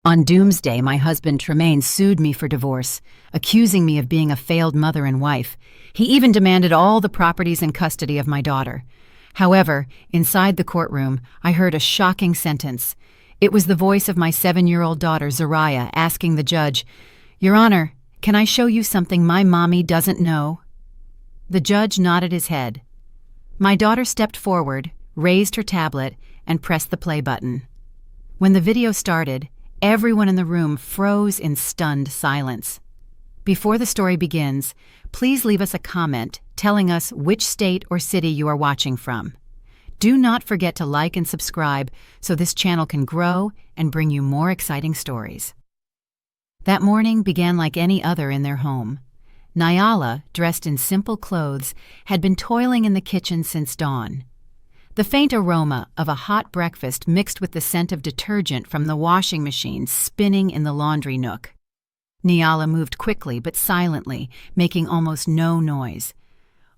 On Doomsday, my husband Tremaine sued me for divorce, accusing me of being a failed mother and wife. He even demanded all the properties and custody of my daughter. However, inside the courtroom, I heard a shocking sentence. It was the voice of my 7-year-old daughter, Zariah, asking the judge, "Your Honor, can I show you something my mommy doesn't know?" The judge nodded his head. My daughter stepped forward, raised her tablet, and pressed the play button. When the video started, everyone in the room froze in stunned silence. Before the story begins, please leave us a comment telling us which state or city you are watching from. Do not forget to like and subscribe so this channel can grow and bring you more exciting stories. That morning began like any other in their home. Nyala, dressed in simple clothes, had been toiling in the kitchen since dawn. The faint aroma of a hot breakfast mixed with the scent of detergent from the washing machine spinning in the laundry nook. Nyala moved quickly but silently, making almost no noise.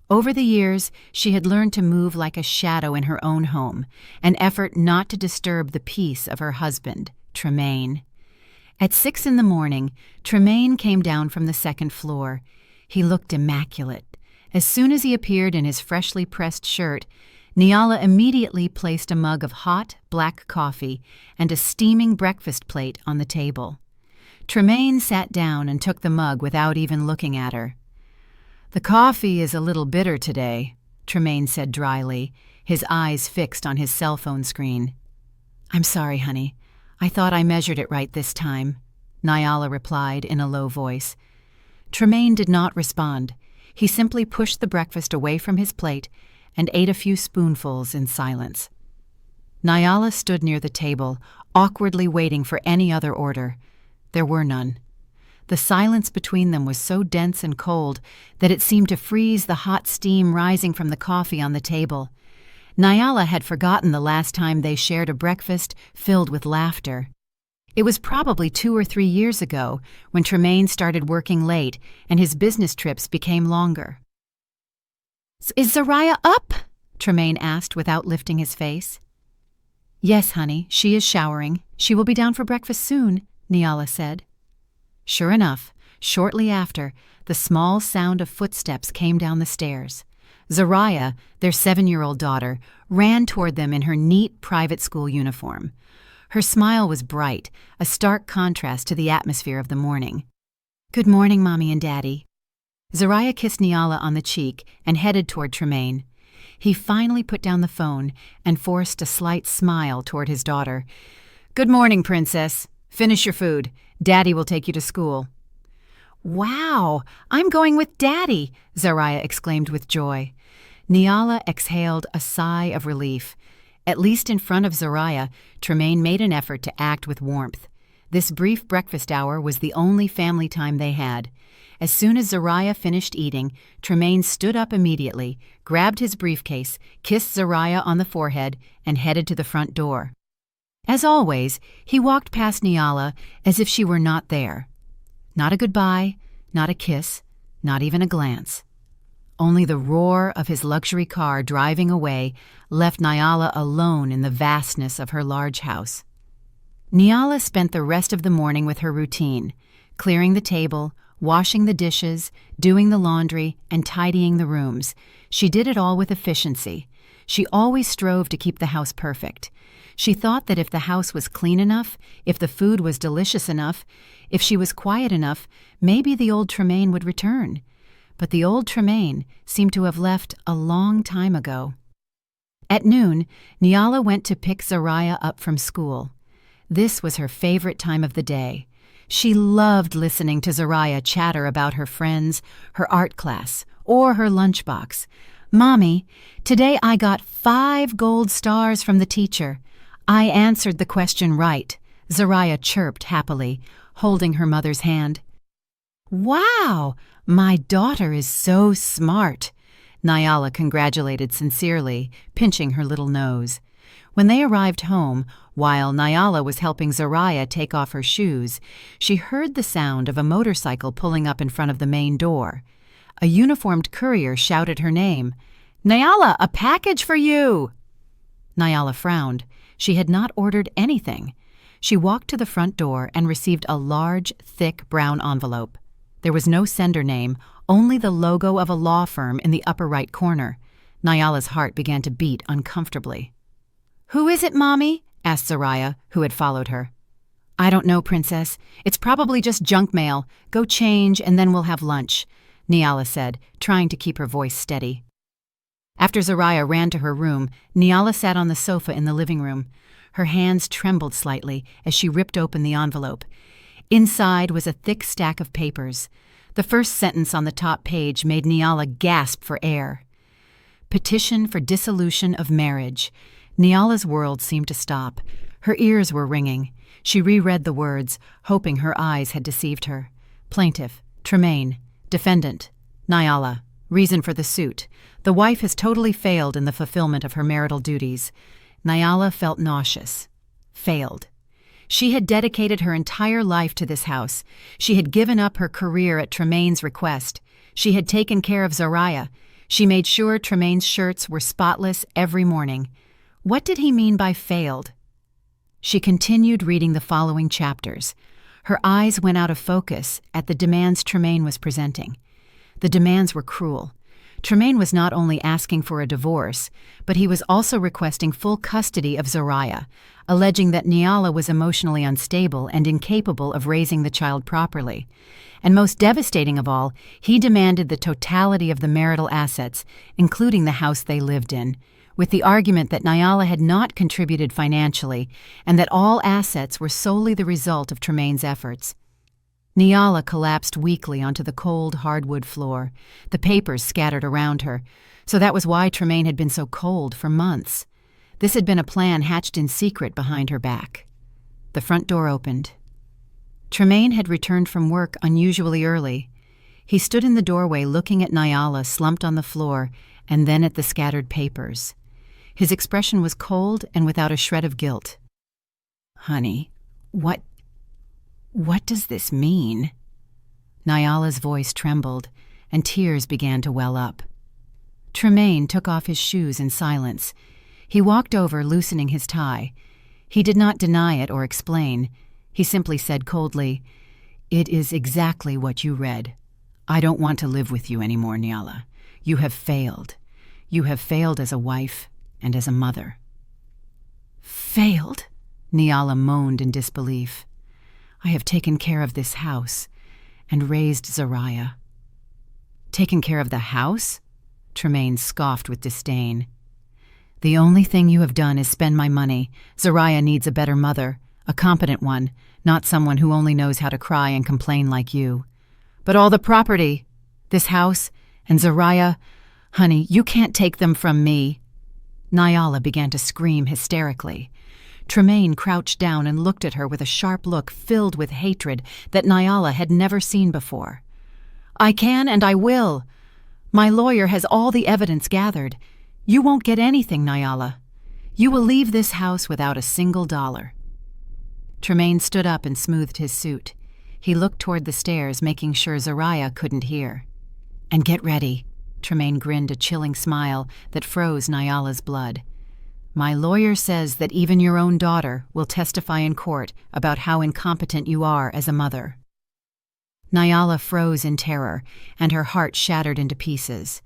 Over the years, she had learned to move like a shadow in her own home, an effort not to disturb the peace of her husband, Tremaine. At 6 in the morning, Tremaine came down from the second floor. He looked immaculate. As soon as he appeared in his freshly pressed shirt, Nyala immediately placed a mug of hot, black coffee and a steaming breakfast plate on the table. Tremaine sat down and took the mug without even looking at her. "The coffee is a little bitter today," Tremaine said dryly, his eyes fixed on his cell phone screen. "I'm sorry, honey. I thought I measured it right this time," Nyala replied in a low voice. Tremaine did not respond. He simply pushed the breakfast away from his plate and ate a few spoonfuls in silence. Nyala stood near the table, awkwardly waiting for any other order. There were none. The silence between them was so dense and cold that it seemed to freeze the hot steam rising from the coffee on the table. Nyala had forgotten the last time they shared a breakfast filled with laughter. It was probably 2 or 3 years ago when Tremaine started working late and his business trips became longer. "Is Zariah up?" Tremaine asked without lifting his face. "Yes, honey, she is showering. She will be down for breakfast soon," Nyala said. Sure enough, shortly after, the small sound of footsteps came down the stairs. Zariah, their 7-year-old daughter, ran toward them in her neat private school uniform. Her smile was bright, a stark contrast to the atmosphere of the morning. "Good morning, Mommy and Daddy." Zariah kissed Nyala on the cheek and headed toward Tremaine. He finally put down the phone and forced a slight smile toward his daughter. "Good morning, Princess. Finish your food. Daddy will take you to school." "Wow, I'm going with Daddy," Zariah exclaimed with joy. Nyala exhaled a sigh of relief. At least in front of Zariah, Tremaine made an effort to act with warmth. This brief breakfast hour was the only family time they had. As soon as Zariah finished eating, Tremaine stood up immediately, grabbed his briefcase, kissed Zariah on the forehead, and headed to the front door. As always, he walked past Nyala as if she were not there. Not a goodbye, not a kiss, not even a glance. Only the roar of his luxury car driving away left Nyala alone in the vastness of her large house. Nyala spent the rest of the morning with her routine, clearing the table, washing the dishes, doing the laundry, and tidying the rooms. She did it all with efficiency. She always strove to keep the house perfect. She thought that if the house was clean enough, if the food was delicious enough, if she was quiet enough, maybe the old Tremaine would return. But the old Tremaine seemed to have left a long time ago. At noon, Nyala went to pick Zariah up from school. This was her favorite time of the day. She loved listening to Zariah chatter about her friends, her art class, or her lunchbox. "Mommy, today I got 5 gold stars from the teacher. I answered the question right," Zariah chirped happily, holding her mother's hand. "Wow, my daughter is so smart," Nyala congratulated sincerely, pinching her little nose. When they arrived home, while Nyala was helping Zariah take off her shoes, she heard the sound of a motorcycle pulling up in front of the main door. A uniformed courier shouted her name. "Nyala, a package for you!" Nyala frowned. She had not ordered anything. She walked to the front door and received a large, thick brown envelope. There was no sender name, only the logo of a law firm in the upper right corner. Nyala's heart began to beat uncomfortably. "Who is it, Mommy?" asked Zoraya, who had followed her. "I don't know, Princess. It's probably just junk mail. Go change and then we'll have lunch," Nyala said, trying to keep her voice steady. After Zoraya ran to her room, Nyala sat on the sofa in the living room. Her hands trembled slightly as she ripped open the envelope. Inside was a thick stack of papers. The first sentence on the top page made Nyala gasp for air. Petition for dissolution of marriage. Nyala's world seemed to stop. Her ears were ringing. She reread the words, hoping her eyes had deceived her. Plaintiff, Tremaine. Defendant, Nyala. Reason for the suit. The wife has totally failed in the fulfillment of her marital duties. Nyala felt nauseous. Failed. She had dedicated her entire life to this house. She had given up her career at Tremaine's request. She had taken care of Zoraya. She made sure Tremaine's shirts were spotless every morning. What did he mean by failed? She continued reading the following chapters. Her eyes went out of focus at the demands Tremaine was presenting. The demands were cruel. Tremaine was not only asking for a divorce, but he was also requesting full custody of Zoraya, alleging that Nyala was emotionally unstable and incapable of raising the child properly. And most devastating of all, he demanded the totality of the marital assets, including the house they lived in, with the argument that Nyala had not contributed financially and that all assets were solely the result of Tremaine's efforts. Nyala collapsed weakly onto the cold hardwood floor, the papers scattered around her, so that was why Tremaine had been so cold for months. This had been a plan hatched in secret behind her back. The front door opened. Tremaine had returned from work unusually early. He stood in the doorway looking at Nyala slumped on the floor and then at the scattered papers. His expression was cold and without a shred of guilt. "Honey, what does this mean?" Nyala's voice trembled, and tears began to well up. Tremaine took off his shoes in silence. He walked over, loosening his tie. He did not deny it or explain. He simply said coldly, "It is exactly what you read. I don't want to live with you anymore, Nyala. You have failed. You have failed as a wife and as a mother." "Failed?" Nyala moaned in disbelief. "I have taken care of this house and raised Zoraya." "Taken care of the house?" Tremaine scoffed with disdain. "The only thing you have done is spend my money. Zoraya needs a better mother, a competent one, not someone who only knows how to cry and complain like you. But all the property, this house, and Zoraya, honey, you can't take them from me." Nyala began to scream hysterically. Tremaine crouched down and looked at her with a sharp look filled with hatred that Nyala had never seen before. "I can and I will. My lawyer has all the evidence gathered. You won't get anything, Nyala. You will leave this house without a single dollar." Tremaine stood up and smoothed his suit. He looked toward the stairs, making sure Zoraya couldn't hear. "And get ready." Tremaine grinned a chilling smile that froze Nyala's blood. "My lawyer says that even your own daughter will testify in court about how incompetent you are as a mother." Nyala froze in terror, and her heart shattered into pieces.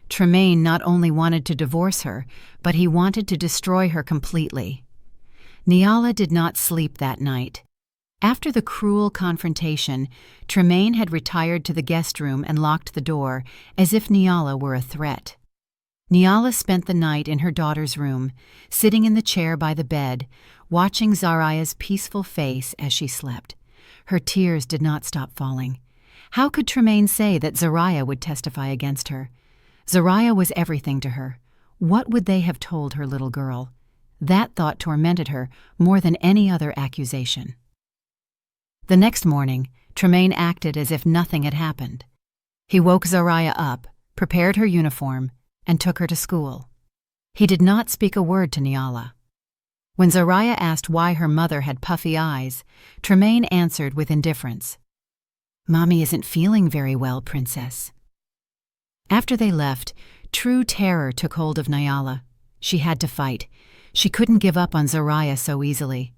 Tremaine not only wanted to divorce her, but he wanted to destroy her completely. Nyala did not sleep that night. After the cruel confrontation, Tremaine had retired to the guest room and locked the door, as if Nyala were a threat. Nyala spent the night in her daughter's room, sitting in the chair by the bed, watching Zoraya's peaceful face as she slept. Her tears did not stop falling. How could Tremaine say that Zoraya would testify against her? Zoraya was everything to her. What would they have told her little girl? That thought tormented her more than any other accusation. The next morning, Tremaine acted as if nothing had happened. He woke Zoraya up, prepared her uniform, and took her to school. He did not speak a word to Nyala. When Zoraya asked why her mother had puffy eyes, Tremaine answered with indifference, "Mommy isn't feeling very well, Princess." After they left, true terror took hold of Nyala. She had to fight. She couldn't give up on Zoraya so easily.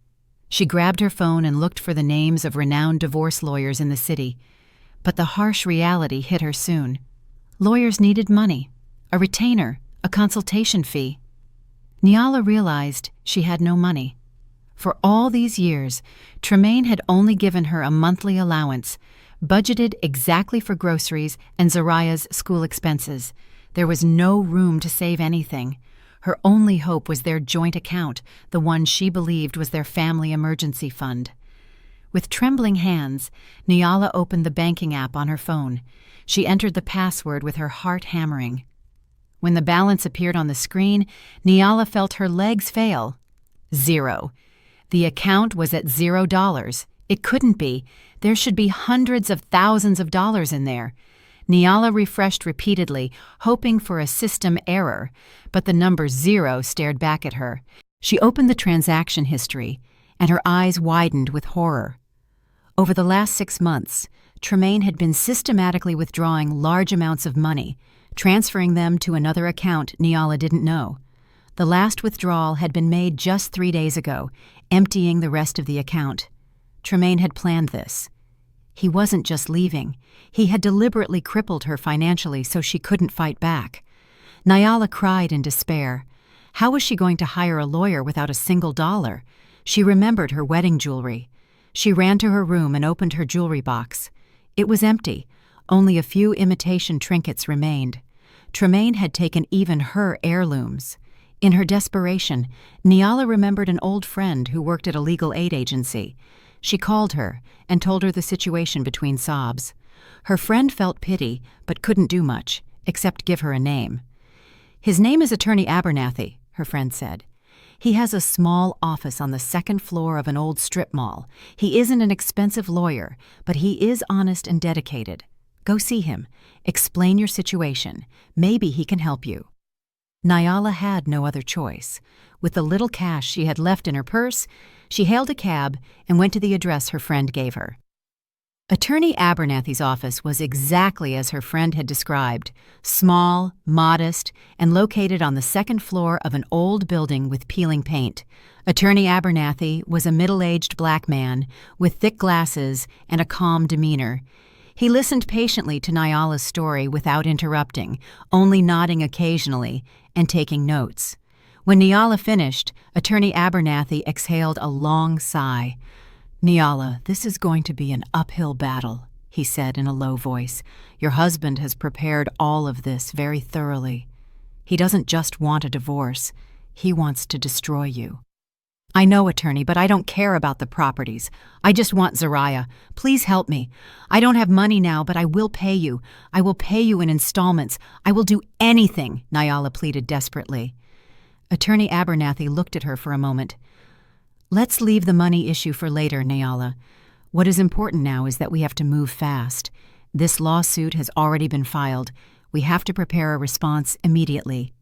She grabbed her phone and looked for the names of renowned divorce lawyers in the city. But the harsh reality hit her soon. Lawyers needed money, a retainer, a consultation fee. Niala realized she had no money. For all these years, Tremaine had only given her a monthly allowance, budgeted exactly for groceries and Zariah's school expenses. There was no room to save anything. Her only hope was their joint account, the one she believed was their family emergency fund. With trembling hands, Niala opened the banking app on her phone. She entered the password with her heart hammering. When the balance appeared on the screen, Niala felt her legs fail. 0. The account was at $0. It couldn't be. There should be hundreds of thousands of dollars in there. Niala refreshed repeatedly, hoping for a system error, but the number 0 stared back at her. She opened the transaction history, and her eyes widened with horror. Over the last 6 months, Tremaine had been systematically withdrawing large amounts of money, transferring them to another account Niala didn't know. The last withdrawal had been made just 3 days ago, emptying the rest of the account. Tremaine had planned this. He wasn't just leaving. He had deliberately crippled her financially so she couldn't fight back. Niala cried in despair. How was she going to hire a lawyer without a single dollar? She remembered her wedding jewelry. She ran to her room and opened her jewelry box. It was empty. Only a few imitation trinkets remained. Tremaine had taken even her heirlooms. In her desperation, Niala remembered an old friend who worked at a legal aid agency. She called her and told her the situation between sobs. Her friend felt pity but couldn't do much, except give her a name. "His name is Attorney Abernathy," her friend said. "He has a small office on the 2nd floor of an old strip mall. He isn't an expensive lawyer, but he is honest and dedicated. Go see him. Explain your situation. Maybe he can help you." Niala had no other choice. With the little cash she had left in her purse, she hailed a cab and went to the address her friend gave her. Attorney Abernathy's office was exactly as her friend had described, small, modest, and located on the 2nd floor of an old building with peeling paint. Attorney Abernathy was a middle-aged black man with thick glasses and a calm demeanor. He listened patiently to Niala's story without interrupting, only nodding occasionally and taking notes. When Niala finished, Attorney Abernathy exhaled a long sigh. "Niala, this is going to be an uphill battle," he said in a low voice. "Your husband has prepared all of this very thoroughly. He doesn't just want a divorce. He wants to destroy you." "I know, attorney, but I don't care about the properties. I just want Zariah. Please help me. I don't have money now, but I will pay you. I will pay you in installments. I will do anything," Niala pleaded desperately. Attorney Abernathy looked at her for a moment. "Let's leave the money issue for later, Niala. What is important now is that we have to move fast. This lawsuit has already been filed. We have to prepare a response immediately."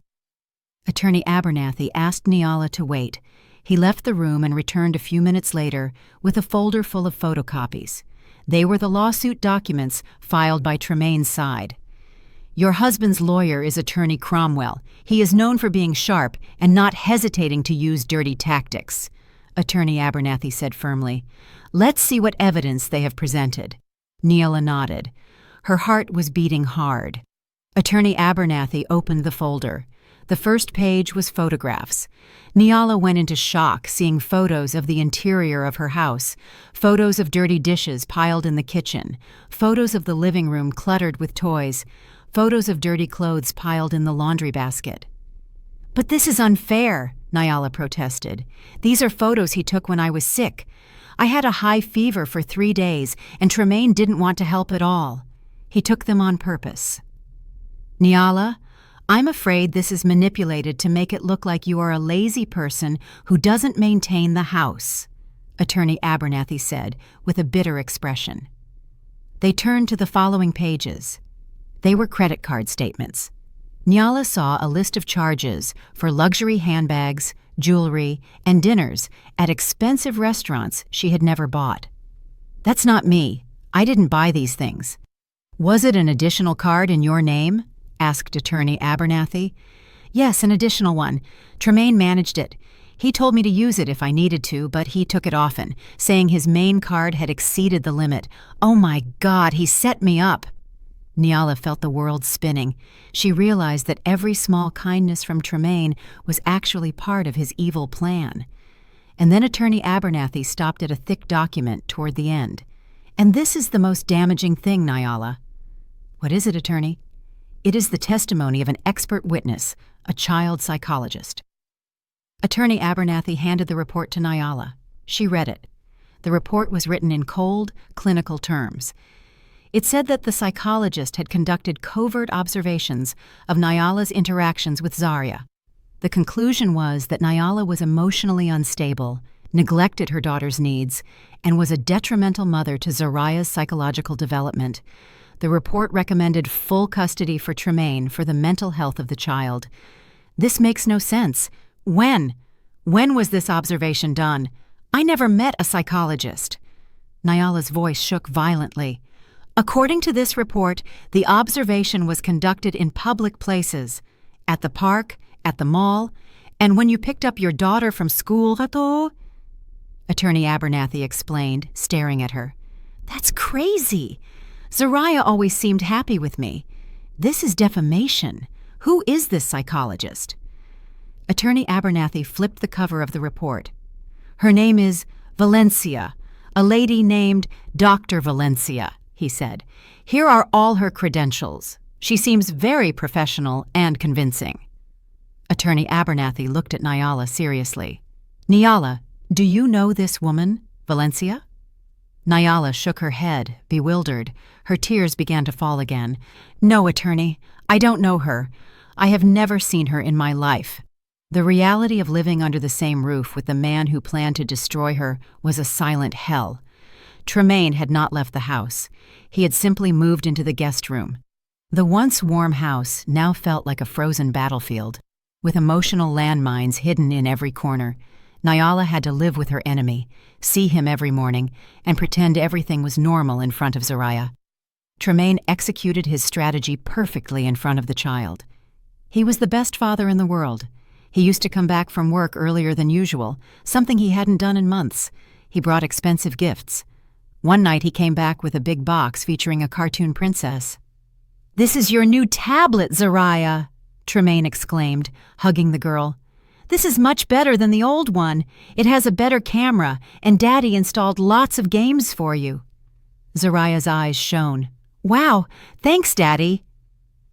Attorney Abernathy asked Niala to wait. He left the room and returned a few minutes later with a folder full of photocopies. They were the lawsuit documents filed by Tremaine's side. "Your husband's lawyer is Attorney Cromwell. He is known for being sharp and not hesitating to use dirty tactics," Attorney Abernathy said firmly. "Let's see what evidence they have presented." Niala nodded. Her heart was beating hard. Attorney Abernathy opened the folder. The first page was photographs. Niala went into shock seeing photos of the interior of her house, photos of dirty dishes piled in the kitchen, photos of the living room cluttered with toys, photos of dirty clothes piled in the laundry basket. "But this is unfair," Niala protested. "These are photos he took when I was sick. I had a high fever for 3 days, and Tremaine didn't want to help at all. He took them on purpose." "Niala, I'm afraid this is manipulated to make it look like you are a lazy person who doesn't maintain the house," Attorney Abernathy said with a bitter expression. They turned to the following pages. They were credit card statements. Niala saw a list of charges for luxury handbags, jewelry, and dinners at expensive restaurants she had never bought. "That's not me. I didn't buy these things." "Was it an additional card in your name?" asked Attorney Abernathy. "Yes, an additional one. Tremaine managed it. He told me to use it if I needed to, but he took it often, saying his main card had exceeded the limit. Oh my God, he set me up. Nyala felt the world spinning. She realized that every small kindness from Tremaine was actually part of his evil plan. And then Attorney Abernathy stopped at a thick document toward the end. And this is the most damaging thing, Nyala. What is it, Attorney? It is the testimony of an expert witness, a child psychologist. Attorney Abernathy handed the report to Nyala. She read it. The report was written in cold, clinical terms. It said that the psychologist had conducted covert observations of Nyala's interactions with Zarya. The conclusion was that Nyala was emotionally unstable, neglected her daughter's needs, and was a detrimental mother to Zarya's psychological development. The report recommended full custody for Tremaine for the mental health of the child. This makes no sense. When? When was this observation done? I never met a psychologist. Nyala's voice shook violently. According to this report, the observation was conducted in public places, at the park, at the mall, and when you picked up your daughter from school, Attorney Abernathy explained, staring at her. That's crazy. Zarya always seemed happy with me. This is defamation. Who is this psychologist? Attorney Abernathy flipped the cover of the report. Her name is Valencia, a lady named Dr. Valencia, he said. Here are all her credentials. She seems very professional and convincing. Attorney Abernathy looked at Nyala seriously. Nyala, do you know this woman, Valencia? Nyala shook her head, bewildered. Her tears began to fall again. No, Attorney, I don't know her. I have never seen her in my life. The reality of living under the same roof with the man who planned to destroy her was a silent hell. Tremaine had not left the house. He had simply moved into the guest room. The once warm house now felt like a frozen battlefield, with emotional landmines hidden in every corner. Nyala had to live with her enemy, see him every morning, and pretend everything was normal in front of Zarya. Tremaine executed his strategy perfectly in front of the child. He was the best father in the world. He used to come back from work earlier than usual, something he hadn't done in months. He brought expensive gifts. One night he came back with a big box featuring a cartoon princess. "This is your new tablet, Zarya," Tremaine exclaimed, hugging the girl. "This is much better than the old one. It has a better camera, and Daddy installed lots of games for you." Zarya's eyes shone. "Wow, thanks, Daddy."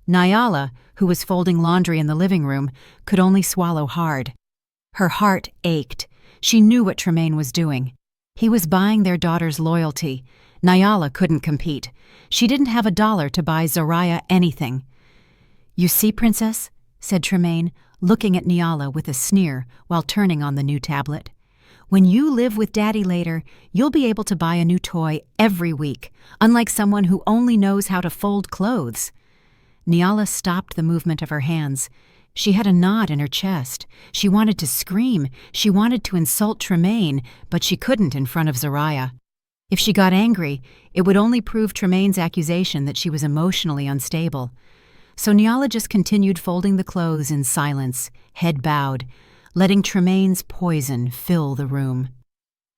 Nyala, who was folding laundry in the living room, could only swallow hard. Her heart ached. She knew what Tremaine was doing. He was buying their daughter's loyalty. Nyala couldn't compete. She didn't have $1 to buy Zarya anything. "You see, Princess," said Tremaine, looking at Nyala with a sneer while turning on the new tablet. "When you live with Daddy later, you'll be able to buy a new toy every week, unlike someone who only knows how to fold clothes." Nyala stopped the movement of her hands. She had a knot in her chest. She wanted to scream. She wanted to insult Tremaine, but she couldn't in front of Zarya. If she got angry, it would only prove Tremaine's accusation that she was emotionally unstable. So Nyala just continued folding the clothes in silence, head bowed, letting Tremaine's poison fill the room.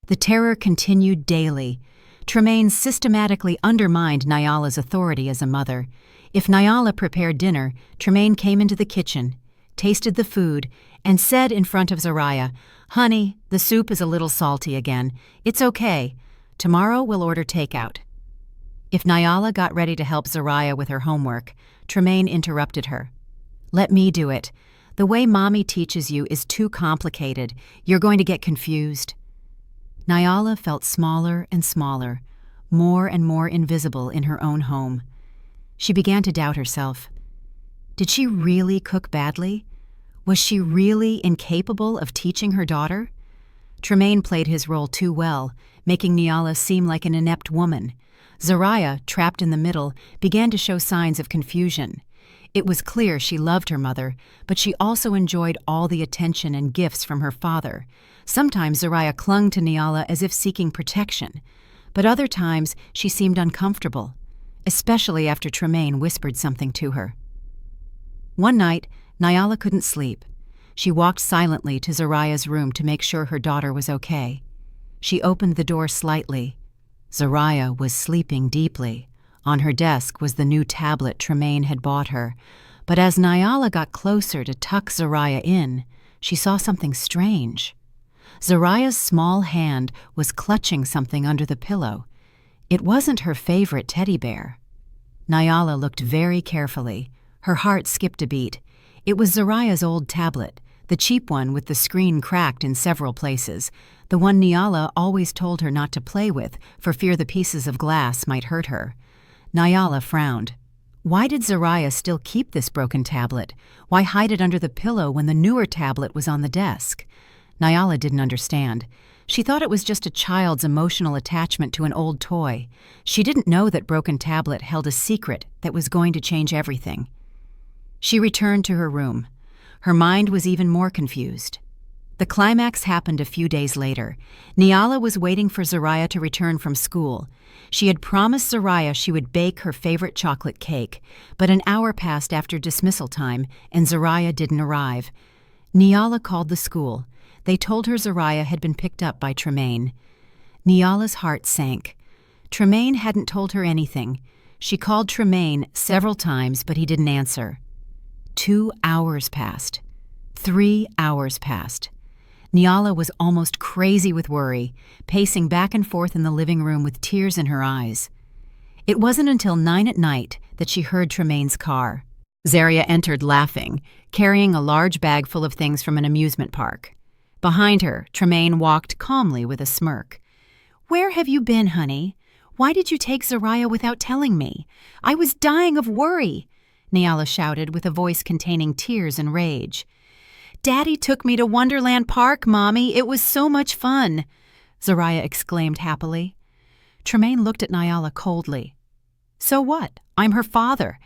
The terror continued daily. Tremaine systematically undermined Nyala's authority as a mother. If Nyala prepared dinner, Tremaine came into the kitchen, tasted the food, and said in front of Zarya, "Honey, the soup is a little salty again. It's okay. Tomorrow we'll order takeout." If Nyala got ready to help Zarya with her homework, Tremaine interrupted her. "Let me do it. The way Mommy teaches you is too complicated. You're going to get confused." Nyala felt smaller and smaller, more and more invisible in her own home. She began to doubt herself. Did she really cook badly? Was she really incapable of teaching her daughter? Tremaine played his role too well, making Nyala seem like an inept woman. Zarya, trapped in the middle, began to show signs of confusion. It was clear she loved her mother, but she also enjoyed all the attention and gifts from her father. Sometimes Zarya clung to Nyala as if seeking protection, but other times she seemed uncomfortable, especially after Tremaine whispered something to her. One night, Nyala couldn't sleep. She walked silently to Zariah's room to make sure her daughter was okay. She opened the door slightly. Zariah was sleeping deeply. On her desk was the new tablet Tremaine had bought her. But as Nyala got closer to tuck Zariah in, she saw something strange. Zariah's small hand was clutching something under the pillow. It wasn't her favorite teddy bear. Nyala looked very carefully. Her heart skipped a beat. It was Zariah's old tablet, the cheap one with the screen cracked in several places, the one Nyala always told her not to play with for fear the pieces of glass might hurt her. Nyala frowned. Why did Zariah still keep this broken tablet? Why hide it under the pillow when the newer tablet was on the desk? Nyala didn't understand. She thought it was just a child's emotional attachment to an old toy. She didn't know that broken tablet held a secret that was going to change everything. She returned to her room. Her mind was even more confused. The climax happened a few days later. Nyala was waiting for Zariah to return from school. She had promised Zariah she would bake her favorite chocolate cake, but an hour passed after dismissal time, and Zariah didn't arrive. Nyala called the school. They told her Zariah had been picked up by Tremaine. Nyala's heart sank. Tremaine hadn't told her anything. She called Tremaine several times, but he didn't answer. 2 hours passed. 3 hours passed. Nyala was almost crazy with worry, pacing back and forth in the living room with tears in her eyes. It wasn't until 9 at night that she heard Tremaine's car. Zaria entered laughing, carrying a large bag full of things from an amusement park. Behind her, Tremaine walked calmly with a smirk. "Where have you been, honey? Why did you take Zariah without telling me? I was dying of worry," Nyala shouted with a voice containing tears and rage. "Daddy took me to Wonderland Park, Mommy. It was so much fun," Zariah exclaimed happily. Tremaine looked at Nyala coldly. "So what? I'm her father.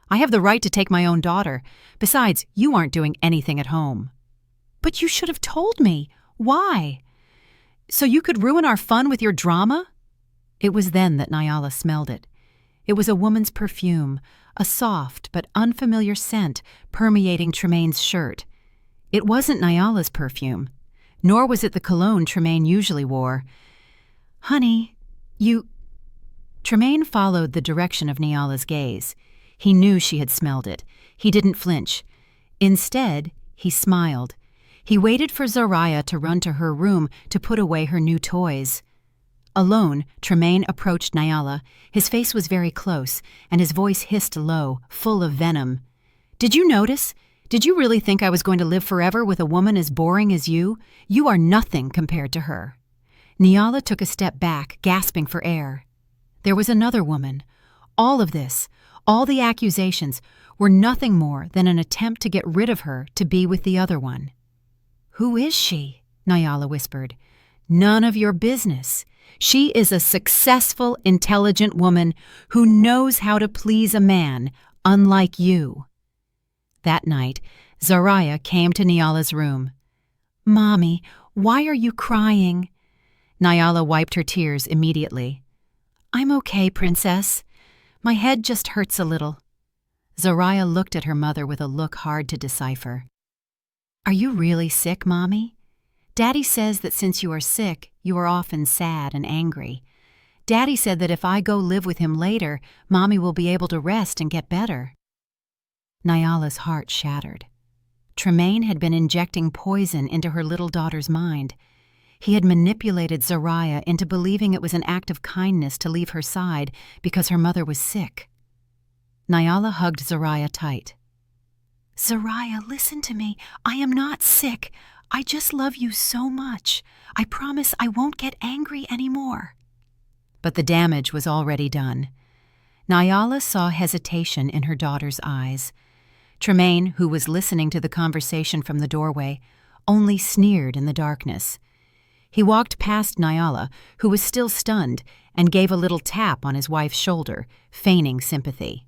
I have the right to take my own daughter. Besides, you aren't doing anything at home." "But you should have told me. Why? So you could ruin our fun with your drama?" It was then that Nyala smelled it. It was a woman's perfume, a soft but unfamiliar scent permeating Tremaine's shirt. It wasn't Nyala's perfume, nor was it the cologne Tremaine usually wore. "Honey, you—" Tremaine followed the direction of Nyala's gaze. He knew she had smelled it. He didn't flinch. Instead, he smiled. He waited for Zariah to run to her room to put away her new toys. Alone, Tremaine approached Nyala. His face was very close, and his voice hissed low, full of venom. "Did you notice? Did you really think I was going to live forever with a woman as boring as you? You are nothing compared to her." Nyala took a step back, gasping for air. There was another woman. All of this, all the accusations, were nothing more than an attempt to get rid of her to be with the other one. "Who is she?" Nyala whispered. "None of your business. She is a successful, intelligent woman who knows how to please a man, unlike you." That night, Zariah came to Nyala's room. "Mommy, why are you crying?" Nyala wiped her tears immediately. "I'm okay, Princess. My head just hurts a little." Zariah looked at her mother with a look hard to decipher. "Are you really sick, Mommy? Daddy says that since you are sick, you are often sad and angry. Daddy said that if I go live with him later, Mommy will be able to rest and get better." Nyala's heart shattered. Tremaine had been injecting poison into her little daughter's mind. He had manipulated Zariah into believing it was an act of kindness to leave her side because her mother was sick. Nyala hugged Zariah tight. "Zariah, listen to me. I am not sick. I just love you so much. I promise I won't get angry anymore." But the damage was already done. Nyala saw hesitation in her daughter's eyes. Tremaine, who was listening to the conversation from the doorway, only sneered in the darkness. He walked past Nyala, who was still stunned, and gave a little tap on his wife's shoulder, feigning sympathy.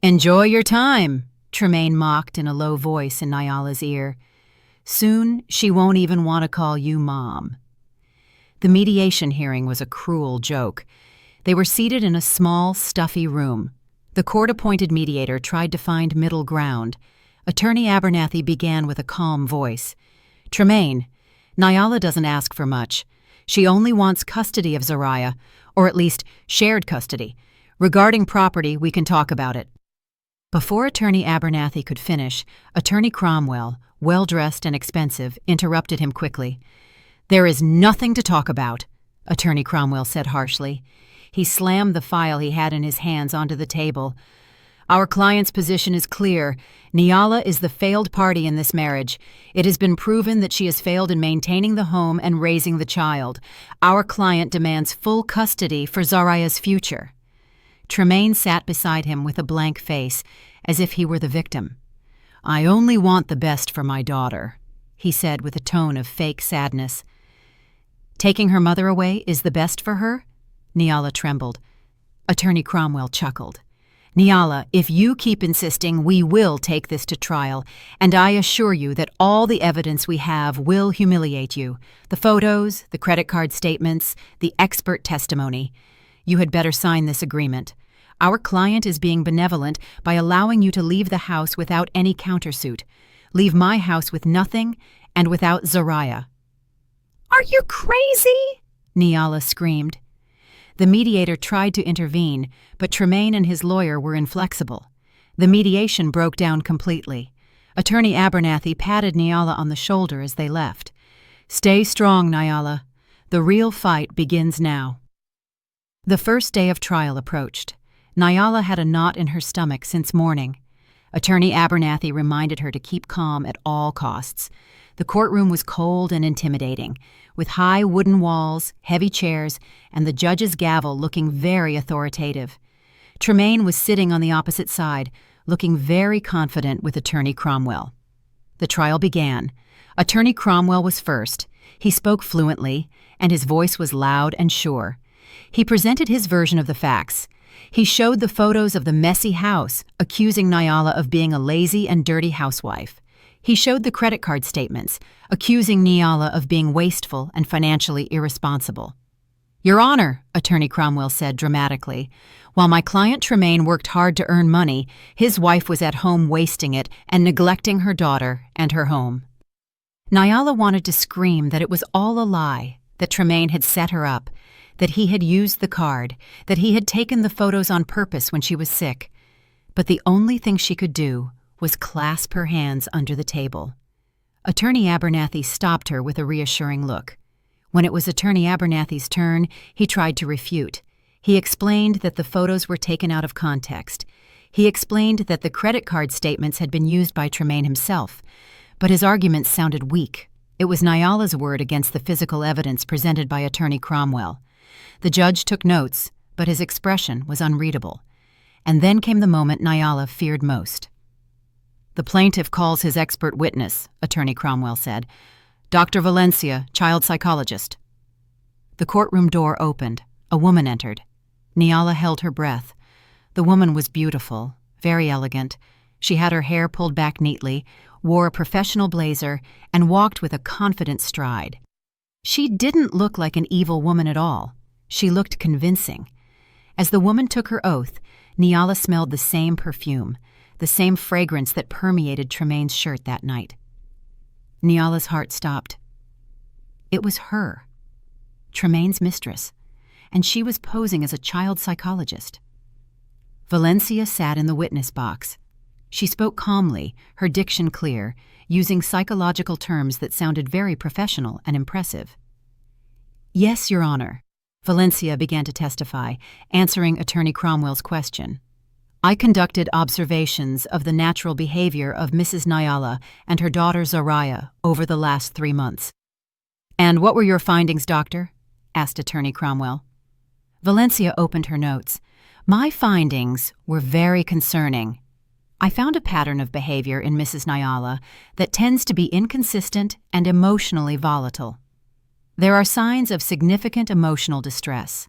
"Enjoy your time," Tremaine mocked in a low voice in Nyala's ear. "Soon she won't even want to call you Mom." The mediation hearing was a cruel joke. They were seated in a small, stuffy room. The court-appointed mediator tried to find middle ground. Attorney Abernathy began with a calm voice. Tremaine, Nyala doesn't ask for much. She only wants custody of Zariah, or at least shared custody. Regarding property, we can talk about it. Before Attorney Abernathy could finish, Attorney Cromwell, well-dressed and expensive, interrupted him quickly. There is nothing to talk about, Attorney Cromwell said harshly. He slammed the file he had in his hands onto the table. Our client's position is clear. Nyala is the failed party in this marriage. It has been proven that she has failed in maintaining the home and raising the child. Our client demands full custody for Zariah's future. Tremaine sat beside him with a blank face, as if he were the victim. I only want the best for my daughter, he said with a tone of fake sadness. Taking her mother away is the best for her? Nyala trembled. Attorney Cromwell chuckled. Nyala, if you keep insisting, we will take this to trial, and I assure you that all the evidence we have will humiliate you. The photos, the credit card statements, the expert testimony. You had better sign this agreement. Our client is being benevolent by allowing you to leave the house without any countersuit. Leave my house with nothing and without Zariah. Are you crazy? Nyala screamed. The mediator tried to intervene, but Tremaine and his lawyer were inflexible. The mediation broke down completely. Attorney Abernathy patted Nyala on the shoulder as they left. Stay strong, Nyala. The real fight begins now. The first day of trial approached. Nyala had a knot in her stomach since morning. Attorney Abernathy reminded her to keep calm at all costs. The courtroom was cold and intimidating, with high wooden walls, heavy chairs, and the judge's gavel looking very authoritative. Tremaine was sitting on the opposite side, looking very confident with Attorney Cromwell. The trial began. Attorney Cromwell was first. He spoke fluently, and his voice was loud and sure. He presented his version of the facts. He showed the photos of the messy house, accusing Nyala of being a lazy and dirty housewife. He showed the credit card statements, accusing Nyala of being wasteful and financially irresponsible. Your Honor, Attorney Cromwell said dramatically, while my client Tremaine worked hard to earn money, his wife was at home wasting it and neglecting her daughter and her home. Nyala wanted to scream that it was all a lie, that Tremaine had set her up, that he had used the card, that he had taken the photos on purpose when she was sick. But the only thing she could do was clasp her hands under the table. Attorney Abernathy stopped her with a reassuring look. When it was Attorney Abernathy's turn, he tried to refute. He explained that the photos were taken out of context. He explained that the credit card statements had been used by Tremaine himself. But his arguments sounded weak. It was Nyala's word against the physical evidence presented by Attorney Cromwell. The judge took notes, but his expression was unreadable. And then came the moment Nyala feared most. The plaintiff calls his expert witness, Attorney Cromwell said. Dr. Valencia, child psychologist. The courtroom door opened. A woman entered. Nyala held her breath. The woman was beautiful, very elegant. She had her hair pulled back neatly, wore a professional blazer, and walked with a confident stride. She didn't look like an evil woman at all. She looked convincing. As the woman took her oath, Nyala smelled the same perfume, the same fragrance that permeated Tremaine's shirt that night. Nyala's heart stopped. It was her, Tremaine's mistress, and she was posing as a child psychologist. Valencia sat in the witness box. She spoke calmly, her diction clear, using psychological terms that sounded very professional and impressive. Yes, Your Honor, Valencia began to testify, answering Attorney Cromwell's question. I conducted observations of the natural behavior of Mrs. Nyala and her daughter Zariah over the last 3 months. And what were your findings, Doctor? Asked Attorney Cromwell. Valencia opened her notes. My findings were very concerning. I found a pattern of behavior in Mrs. Nyala that tends to be inconsistent and emotionally volatile. There are signs of significant emotional distress.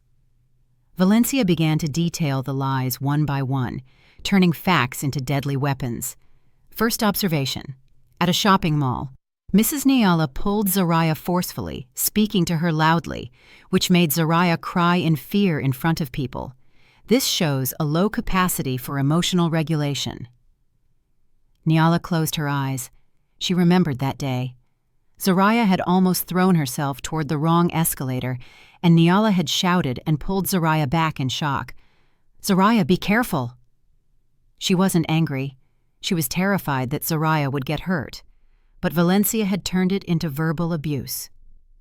Valencia began to detail the lies one by one, turning facts into deadly weapons. First observation. At a shopping mall, Mrs. Nyala pulled Zariah forcefully, speaking to her loudly, which made Zariah cry in fear in front of people. This shows a low capacity for emotional regulation. Nyala closed her eyes. She remembered that day. Zariah had almost thrown herself toward the wrong escalator, and Nyala had shouted and pulled Zariah back in shock. "Zariah, be careful!" She wasn't angry. She was terrified that Zariah would get hurt. But Valencia had turned it into verbal abuse.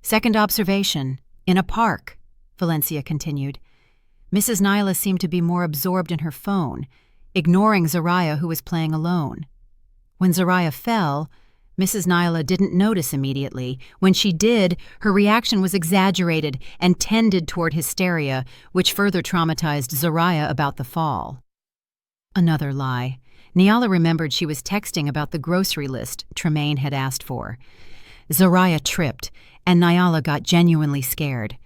"Second observation, in a park," Valencia continued. Mrs. Nyla seemed to be more absorbed in her phone, ignoring Zariah, who was playing alone. When Zariah fell, Mrs. Nyla didn't notice immediately. When she did, her reaction was exaggerated and tended toward hysteria, which further traumatized Zariah about the fall. Another lie. Nyala remembered she was texting about the grocery list Tremaine had asked for. Zariah tripped, and Nyala got genuinely scared.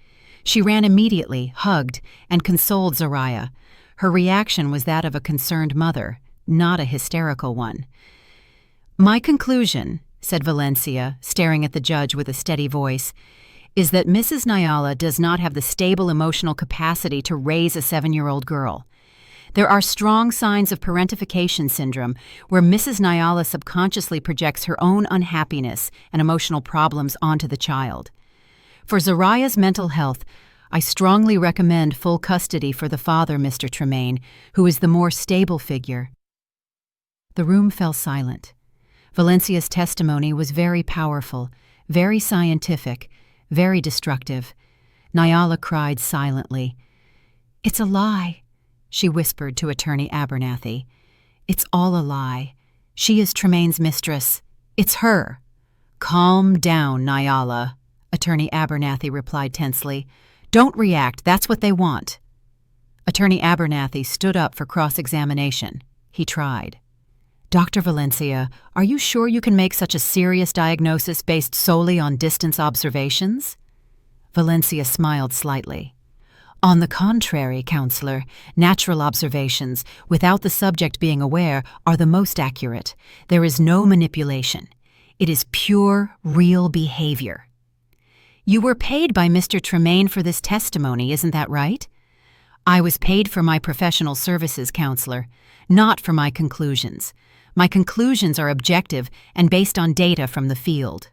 She ran immediately, hugged, and consoled Zariah. Her reaction was that of a concerned mother, not a hysterical one. "My conclusion," said Valencia, staring at the judge with a steady voice, "is that Mrs. Nyala does not have the stable emotional capacity to raise a 7-year-old girl. There are strong signs of parentification syndrome where Mrs. Nyala subconsciously projects her own unhappiness and emotional problems onto the child. For Zariah's mental health, I strongly recommend full custody for the father, Mr. Tremaine, who is the more stable figure." The room fell silent. Valencia's testimony was very powerful, very scientific, very destructive. Nyala cried silently. "It's a lie," she whispered to Attorney Abernathy. "It's all a lie. She is Tremaine's mistress. It's her." "Calm down, Nyala," Attorney Abernathy replied tensely. "Don't react. That's what they want." Attorney Abernathy stood up for cross-examination. He tried. "Dr. Valencia, are you sure you can make such a serious diagnosis based solely on distance observations?" Valencia smiled slightly. "On the contrary, Counselor, natural observations, without the subject being aware, are the most accurate. There is no manipulation. It is pure, real behavior." "You were paid by Mr. Tremaine for this testimony, isn't that right?" "I was paid for my professional services, Counselor, not for my conclusions. My conclusions are objective and based on data from the field,"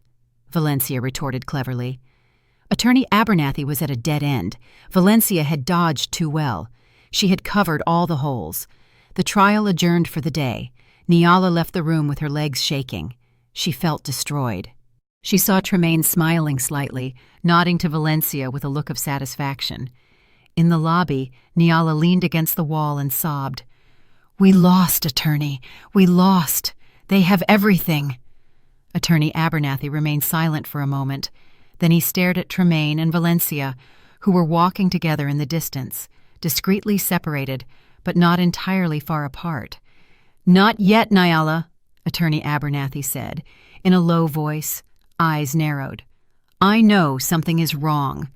Valencia retorted cleverly. Attorney Abernathy was at a dead end. Valencia had dodged too well. She had covered all the holes. The trial adjourned for the day. Nyala left the room with her legs shaking. She felt destroyed. She saw Tremaine smiling slightly, nodding to Valencia with a look of satisfaction. In the lobby, Nyala leaned against the wall and sobbed. "We lost, Attorney. We lost. They have everything." Attorney Abernathy remained silent for a moment. Then he stared at Tremaine and Valencia, who were walking together in the distance, discreetly separated, but not entirely far apart. "Not yet, Nyala," Attorney Abernathy said, in a low voice, eyes narrowed. "I know something is wrong.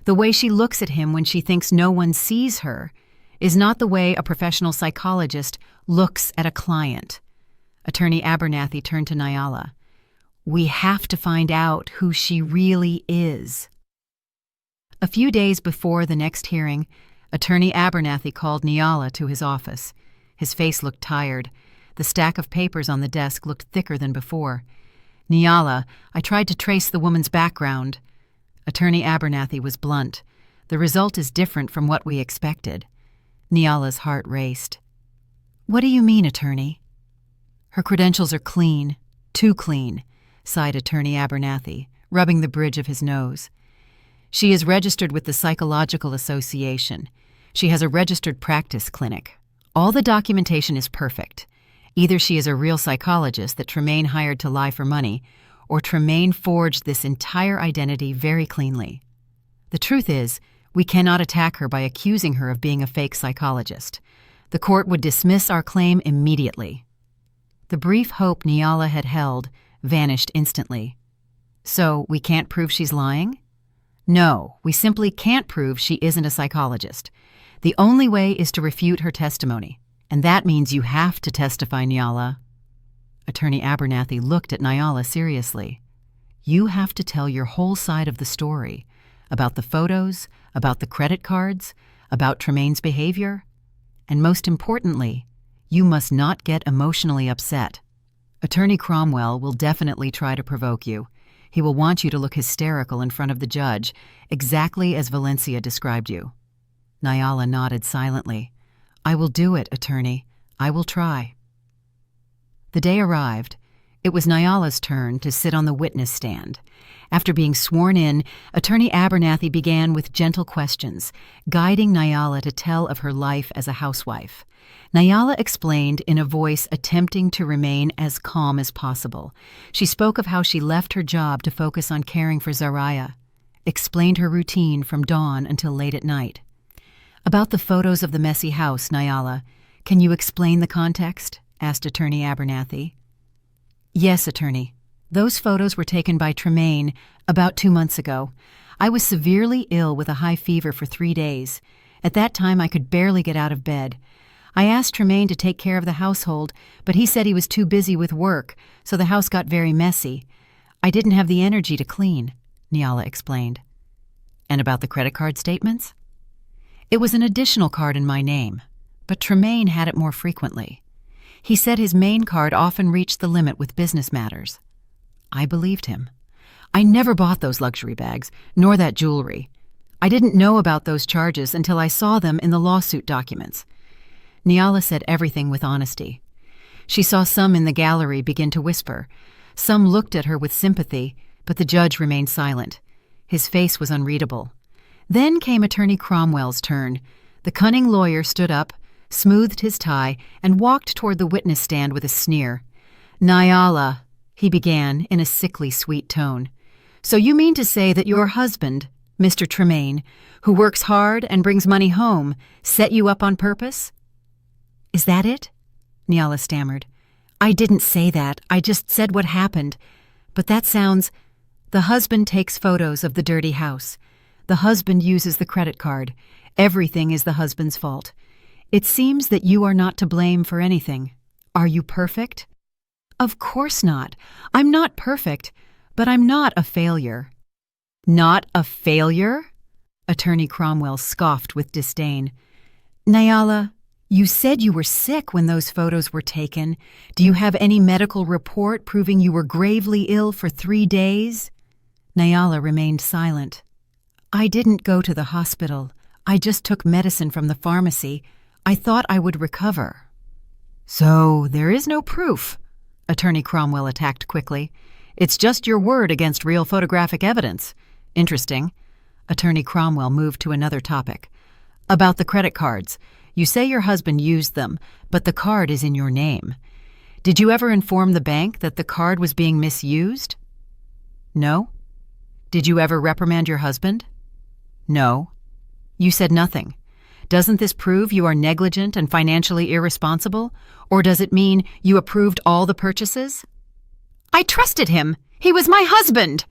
The way she looks at him when she thinks no one sees her is not the way a professional psychologist looks at a client." Attorney Abernathy turned to Nyala. "We have to find out who she really is." A few days before the next hearing, Attorney Abernathy called Nyala to his office. His face looked tired. The stack of papers on the desk looked thicker than before. "Nyala, I tried to trace the woman's background." Attorney Abernathy was blunt. "The result is different from what we expected." Nyala's heart raced. "What do you mean, Attorney?" "Her credentials are clean, too clean," sighed Attorney Abernathy, rubbing the bridge of his nose. "She is registered with the Psychological Association. She has a registered practice clinic. All the documentation is perfect. Either she is a real psychologist that Tremaine hired to lie for money, or Tremaine forged this entire identity very cleanly. The truth is, we cannot attack her by accusing her of being a fake psychologist. The court would dismiss our claim immediately." The brief hope Nyala had held vanished instantly. "So we can't prove she's lying?" "No, we simply can't prove she isn't a psychologist. The only way is to refute her testimony, and that means you have to testify, Nyala." Attorney Abernathy looked at Nyala seriously. "You have to tell your whole side of the story, about the photos, about the credit cards, about Tremaine's behavior, and most importantly, you must not get emotionally upset. Attorney Cromwell will definitely try to provoke you. He will want you to look hysterical in front of the judge, exactly as Valencia described you. Nyala nodded silently. I will do it, attorney. I will try. The day arrived. It was Nyala's turn to sit on the witness stand. After being sworn in, Attorney Abernathy began with gentle questions, guiding Nyala to tell of her life as a housewife. Nyala explained in a voice attempting to remain as calm as possible. She spoke of how she left her job to focus on caring for Zariah, explained her routine from dawn until late at night. About the photos of the messy house, Nyala, can you explain the context? Asked Attorney Abernathy. Yes, attorney. Those photos were taken by Tremaine about 2 months ago. I was severely ill with a high fever for 3 days. At that time, I could barely get out of bed. I asked Tremaine to take care of the household, but he said he was too busy with work, so the house got very messy. I didn't have the energy to clean, Nyala explained. And about the credit card statements? It was an additional card in my name, but Tremaine had it more frequently. He said his main card often reached the limit with business matters. I believed him. I never bought those luxury bags, nor that jewelry. I didn't know about those charges until I saw them in the lawsuit documents. Nyala said everything with honesty. She saw some in the gallery begin to whisper. Some looked at her with sympathy, but the judge remained silent. His face was unreadable. Then came Attorney Cromwell's turn. The cunning lawyer stood up, smoothed his tie, and walked toward the witness stand with a sneer. Nyala, he began in a sickly sweet tone. So you mean to say that your husband, Mr. Tremaine, who works hard and brings money home, set you up on purpose? Is that it? Nyala stammered. I didn't say that. I just said what happened. But that sounds... The husband takes photos of the dirty house. The husband uses the credit card. Everything is the husband's fault. It seems that you are not to blame for anything. Are you perfect? Of course not. I'm not perfect, but I'm not a failure. Not a failure? Attorney Cromwell scoffed with disdain. Nyala, you said you were sick when those photos were taken. Do you have any medical report proving you were gravely ill for 3 days? Nyala remained silent. I didn't go to the hospital. I just took medicine from the pharmacy. I thought I would recover. So there is no proof, Attorney Cromwell attacked quickly. It's just your word against real photographic evidence. Interesting. Attorney Cromwell moved to another topic. About the credit cards. You say your husband used them, but the card is in your name. Did you ever inform the bank that the card was being misused? No. Did you ever reprimand your husband? No. You said nothing. Doesn't this prove you are negligent and financially irresponsible, or does it mean you approved all the purchases? I trusted him. He was my husband.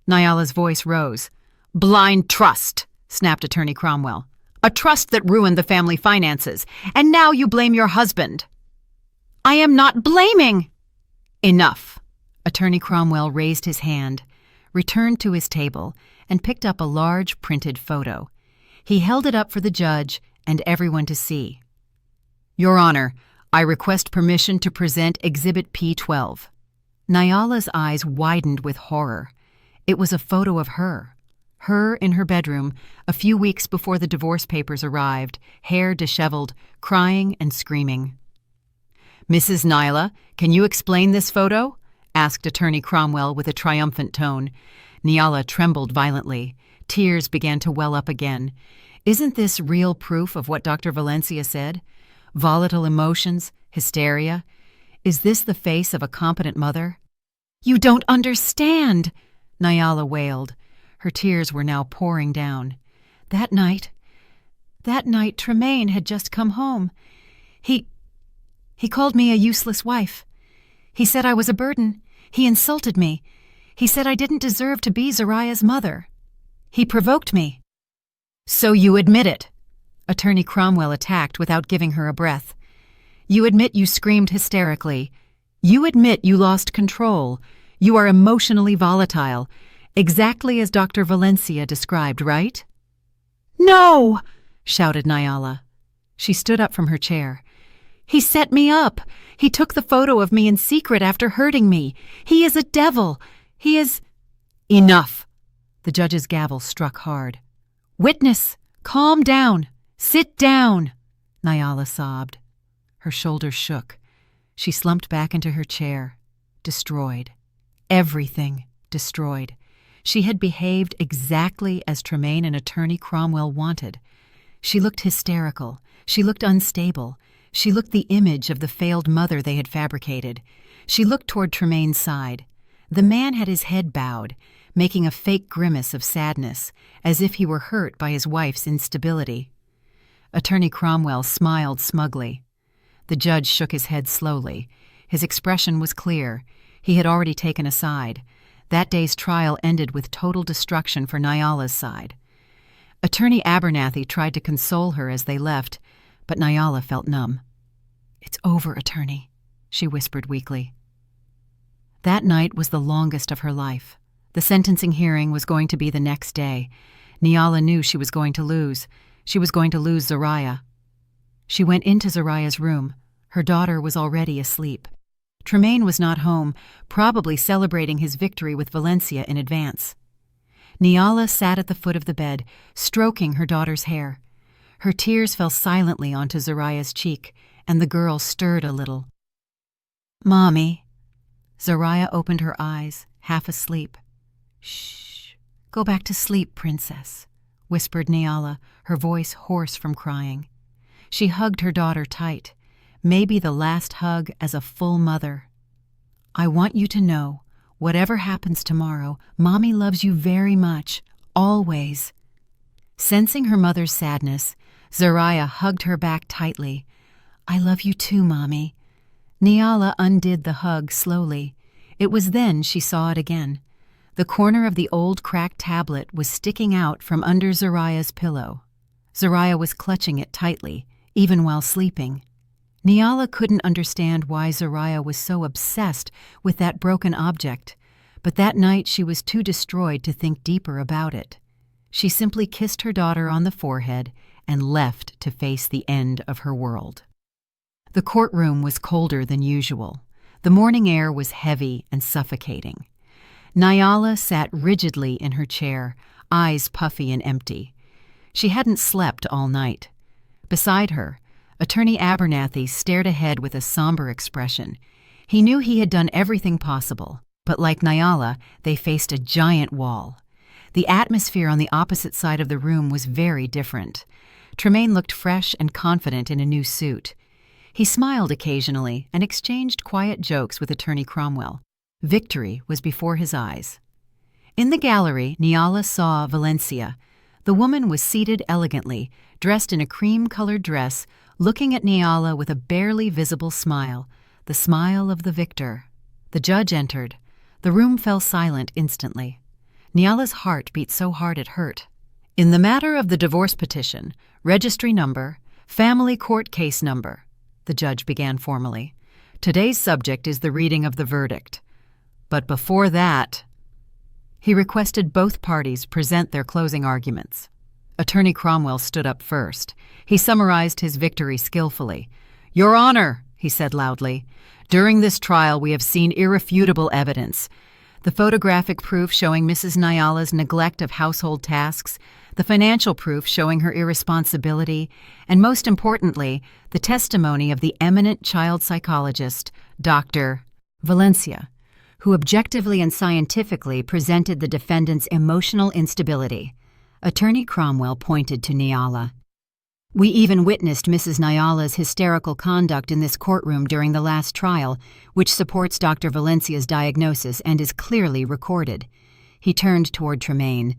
Nyala's voice rose. Blind trust, snapped Attorney Cromwell. A trust that ruined the family finances, and now you blame your husband. I am not blaming. Enough. Attorney Cromwell raised his hand, returned to his table, and picked up a large printed photo. He held it up for the judge and everyone to see. Your Honor, I request permission to present Exhibit P12. Nyala's eyes widened with horror. It was a photo of her in her bedroom, a few weeks before the divorce papers arrived, hair disheveled, crying and screaming. Mrs. Nyla, can you explain this photo? Asked Attorney Cromwell with a triumphant tone. Nyala trembled violently. Tears began to well up again. Isn't this real proof of what Dr. Valencia said? Volatile emotions, hysteria. Is this the face of a competent mother? You don't understand, Nyala wailed. Her tears were now pouring down. That night, Tremaine had just come home. He called me a useless wife. He said I was a burden. He insulted me. He said I didn't deserve to be Zariah's mother. He provoked me. So you admit it? Attorney Cromwell attacked without giving her a breath. You admit you screamed hysterically. You admit you lost control. You are emotionally volatile, exactly as Dr. Valencia described, right? No! Shouted Nyala. She stood up from her chair. He set me up. He took the photo of me in secret after hurting me. He is a devil. He is—" "Enough!" The judge's gavel struck hard. "Witness, calm down. Sit down," Nyala sobbed. Her shoulders shook. She slumped back into her chair. Destroyed. Everything destroyed. She had behaved exactly as Tremaine and Attorney Cromwell wanted. She looked hysterical. She looked unstable. She looked the image of the failed mother they had fabricated. She looked toward Tremaine's side. The man had his head bowed, making a fake grimace of sadness, as if he were hurt by his wife's instability. Attorney Cromwell smiled smugly. The judge shook his head slowly. His expression was clear. He had already taken a side. That day's trial ended with total destruction for Nyala's side. Attorney Abernathy tried to console her as they left, but Nyala felt numb. "It's over, Attorney," she whispered weakly. That night was the longest of her life. The sentencing hearing was going to be the next day. Nyala knew she was going to lose. She was going to lose Zariah. She went into Zariah's room. Her daughter was already asleep. Tremaine was not home, probably celebrating his victory with Valencia in advance. Nyala sat at the foot of the bed, stroking her daughter's hair. Her tears fell silently onto Zariah's cheek, and the girl stirred a little. "Mommy." Zariah opened her eyes, half asleep. "Shh. Go back to sleep, princess," whispered Nyala, her voice hoarse from crying. She hugged her daughter tight, maybe the last hug as a full mother. "I want you to know, whatever happens tomorrow, Mommy loves you very much, always." Sensing her mother's sadness, Zariah hugged her back tightly. "I love you too, Mommy." Nyala undid the hug slowly. It was then she saw it again. The corner of the old cracked tablet was sticking out from under Zariah's pillow. Zariah was clutching it tightly, even while sleeping. Nyala couldn't understand why Zariah was so obsessed with that broken object, but that night she was too destroyed to think deeper about it. She simply kissed her daughter on the forehead and left to face the end of her world. The courtroom was colder than usual. The morning air was heavy and suffocating. Nyala sat rigidly in her chair, eyes puffy and empty. She hadn't slept all night. Beside her, Attorney Abernathy stared ahead with a somber expression. He knew he had done everything possible, but like Nyala, they faced a giant wall. The atmosphere on the opposite side of the room was very different. Tremaine looked fresh and confident in a new suit. He smiled occasionally and exchanged quiet jokes with Attorney Cromwell. Victory was before his eyes. In the gallery, Nyala saw Valencia. The woman was seated elegantly, dressed in a cream-colored dress, looking at Nyala with a barely visible smile, the smile of the victor. The judge entered. The room fell silent instantly. Nyala's heart beat so hard it hurt. "In the matter of the divorce petition, registry number, family court case number," the judge began formally, "today's subject is the reading of the verdict. But before that—" He requested both parties present their closing arguments. Attorney Cromwell stood up first. He summarized his victory skillfully. "Your Honor," he said loudly, "during this trial we have seen irrefutable evidence. The photographic proof showing Mrs. Nyala's neglect of household tasks, the financial proof showing her irresponsibility, and most importantly, the testimony of the eminent child psychologist, Dr. Valencia, who objectively and scientifically presented the defendant's emotional instability." Attorney Cromwell pointed to Nyala. "We even witnessed Mrs. Nyala's hysterical conduct in this courtroom during the last trial, which supports Dr. Valencia's diagnosis and is clearly recorded." He turned toward Tremaine.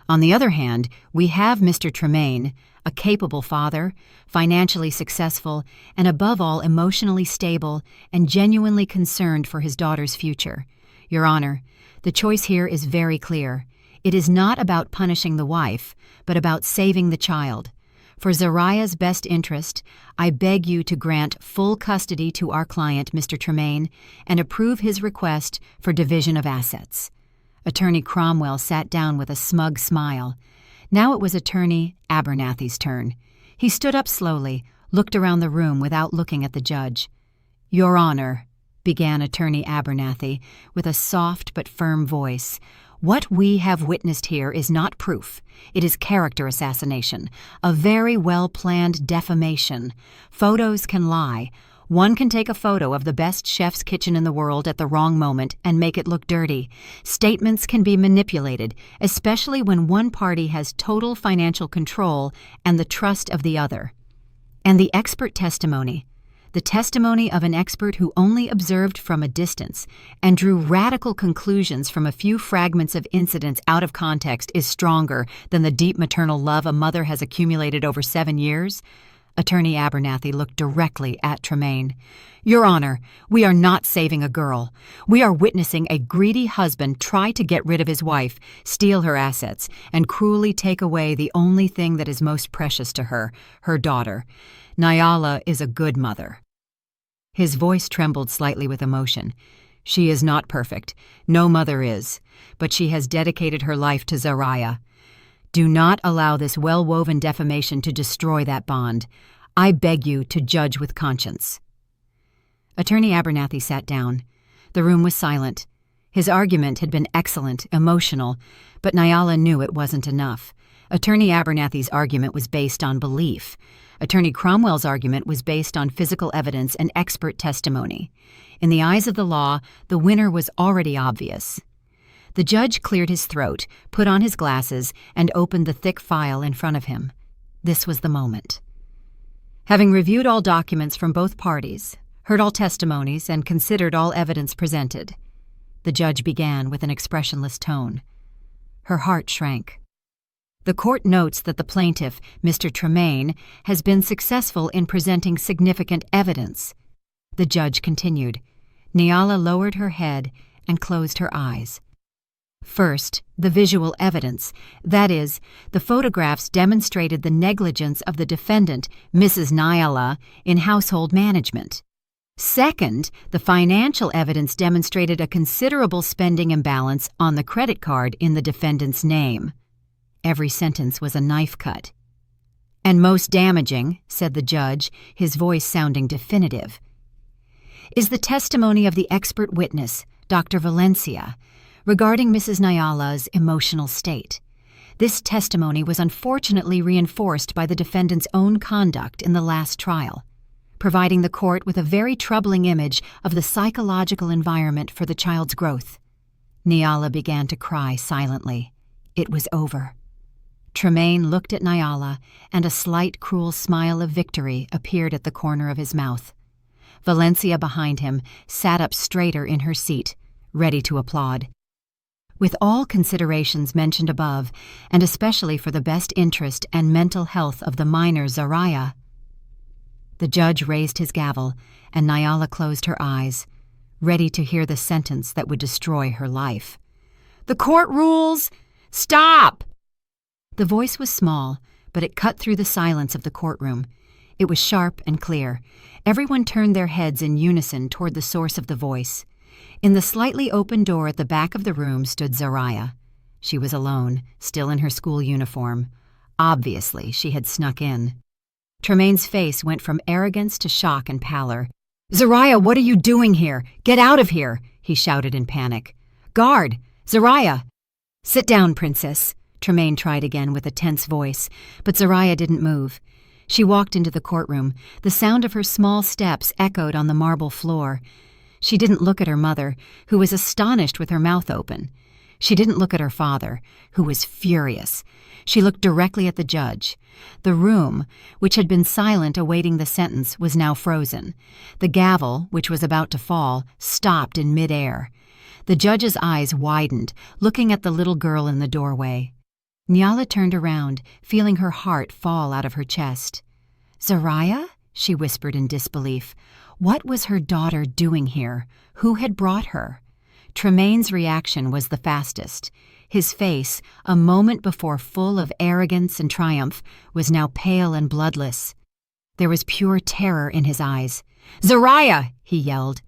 "On the other hand, we have Mr. Tremaine, a capable father, financially successful, and above all emotionally stable and genuinely concerned for his daughter's future. Your Honor, the choice here is very clear. It is not about punishing the wife, but about saving the child. For Zariah's best interest, I beg you to grant full custody to our client, Mr. Tremaine, and approve his request for division of assets." Attorney Cromwell sat down with a smug smile. Now it was Attorney Abernathy's turn. He stood up slowly, looked around the room without looking at the judge. "Your Honor," began Attorney Abernathy with a soft but firm voice, "what we have witnessed here is not proof. It is character assassination, a very well-planned defamation. Photos can lie. One can take a photo of the best chef's kitchen in the world at the wrong moment and make it look dirty. Statements can be manipulated, especially when one party has total financial control and the trust of the other. And the expert testimony, the testimony of an expert who only observed from a distance and drew radical conclusions from a few fragments of incidents out of context, is stronger than the deep maternal love a mother has accumulated over 7 years." Attorney Abernathy looked directly at Tremaine. "Your Honor, we are not saving a girl. We are witnessing a greedy husband try to get rid of his wife, steal her assets, and cruelly take away the only thing that is most precious to her, her daughter. Nyala is a good mother." His voice trembled slightly with emotion. "She is not perfect. No mother is. But she has dedicated her life to Zariah. Do not allow this well-woven defamation to destroy that bond. I beg you to judge with conscience." Attorney Abernathy sat down. The room was silent. His argument had been excellent, emotional, but Nyala knew it wasn't enough. Attorney Abernathy's argument was based on belief. Attorney Cromwell's argument was based on physical evidence and expert testimony. In the eyes of the law, the winner was already obvious. The judge cleared his throat, put on his glasses, and opened the thick file in front of him. This was the moment. Having reviewed all documents from both parties, heard all testimonies, and considered all evidence presented, the judge began with an expressionless tone. Her heart shrank. "The court notes that the plaintiff, Mr. Tremaine, has been successful in presenting significant evidence." The judge continued. Nyala lowered her head and closed her eyes. "First, the visual evidence, that is, the photographs demonstrated the negligence of the defendant, Mrs. Nyala, in household management. Second, the financial evidence demonstrated a considerable spending imbalance on the credit card in the defendant's name." Every sentence was a knife cut. "And most damaging," said the judge, his voice sounding definitive, "is the testimony of the expert witness, Dr. Valencia, regarding Mrs. Nyala's emotional state. This testimony was unfortunately reinforced by the defendant's own conduct in the last trial, providing the court with a very troubling image of the psychological environment for the child's growth." Nyala began to cry silently. It was over. Tremaine looked at Nyala, and a slight, cruel smile of victory appeared at the corner of his mouth. Valencia behind him sat up straighter in her seat, ready to applaud. With all considerations mentioned above, and especially for the best interest and mental health of the minor Zariah, the judge raised his gavel, and Nyala closed her eyes, ready to hear the sentence that would destroy her life. "The court rules! Stop!" The voice was small, but it cut through the silence of the courtroom. It was sharp and clear. Everyone turned their heads in unison toward the source of the voice. In the slightly open door at the back of the room stood Zariah. She was alone, still in her school uniform. Obviously, she had snuck in. Tremaine's face went from arrogance to shock and pallor. "Zariah, what are you doing here? Get out of here!" he shouted in panic. "Guard! Zariah!" "Sit down, Princess," Tremaine tried again with a tense voice, but Zariah didn't move. She walked into the courtroom. The sound of her small steps echoed on the marble floor. She didn't look at her mother, who was astonished with her mouth open. She didn't look at her father, who was furious. She looked directly at the judge. The room, which had been silent awaiting the sentence, was now frozen. The gavel, which was about to fall, stopped in midair. The judge's eyes widened, looking at the little girl in the doorway. Nyala turned around, feeling her heart fall out of her chest. "Zariah?" she whispered in disbelief. What was her daughter doing here? Who had brought her? Tremaine's reaction was the fastest. His face, a moment before full of arrogance and triumph, was now pale and bloodless. There was pure terror in his eyes. "Zariah!" he yelled.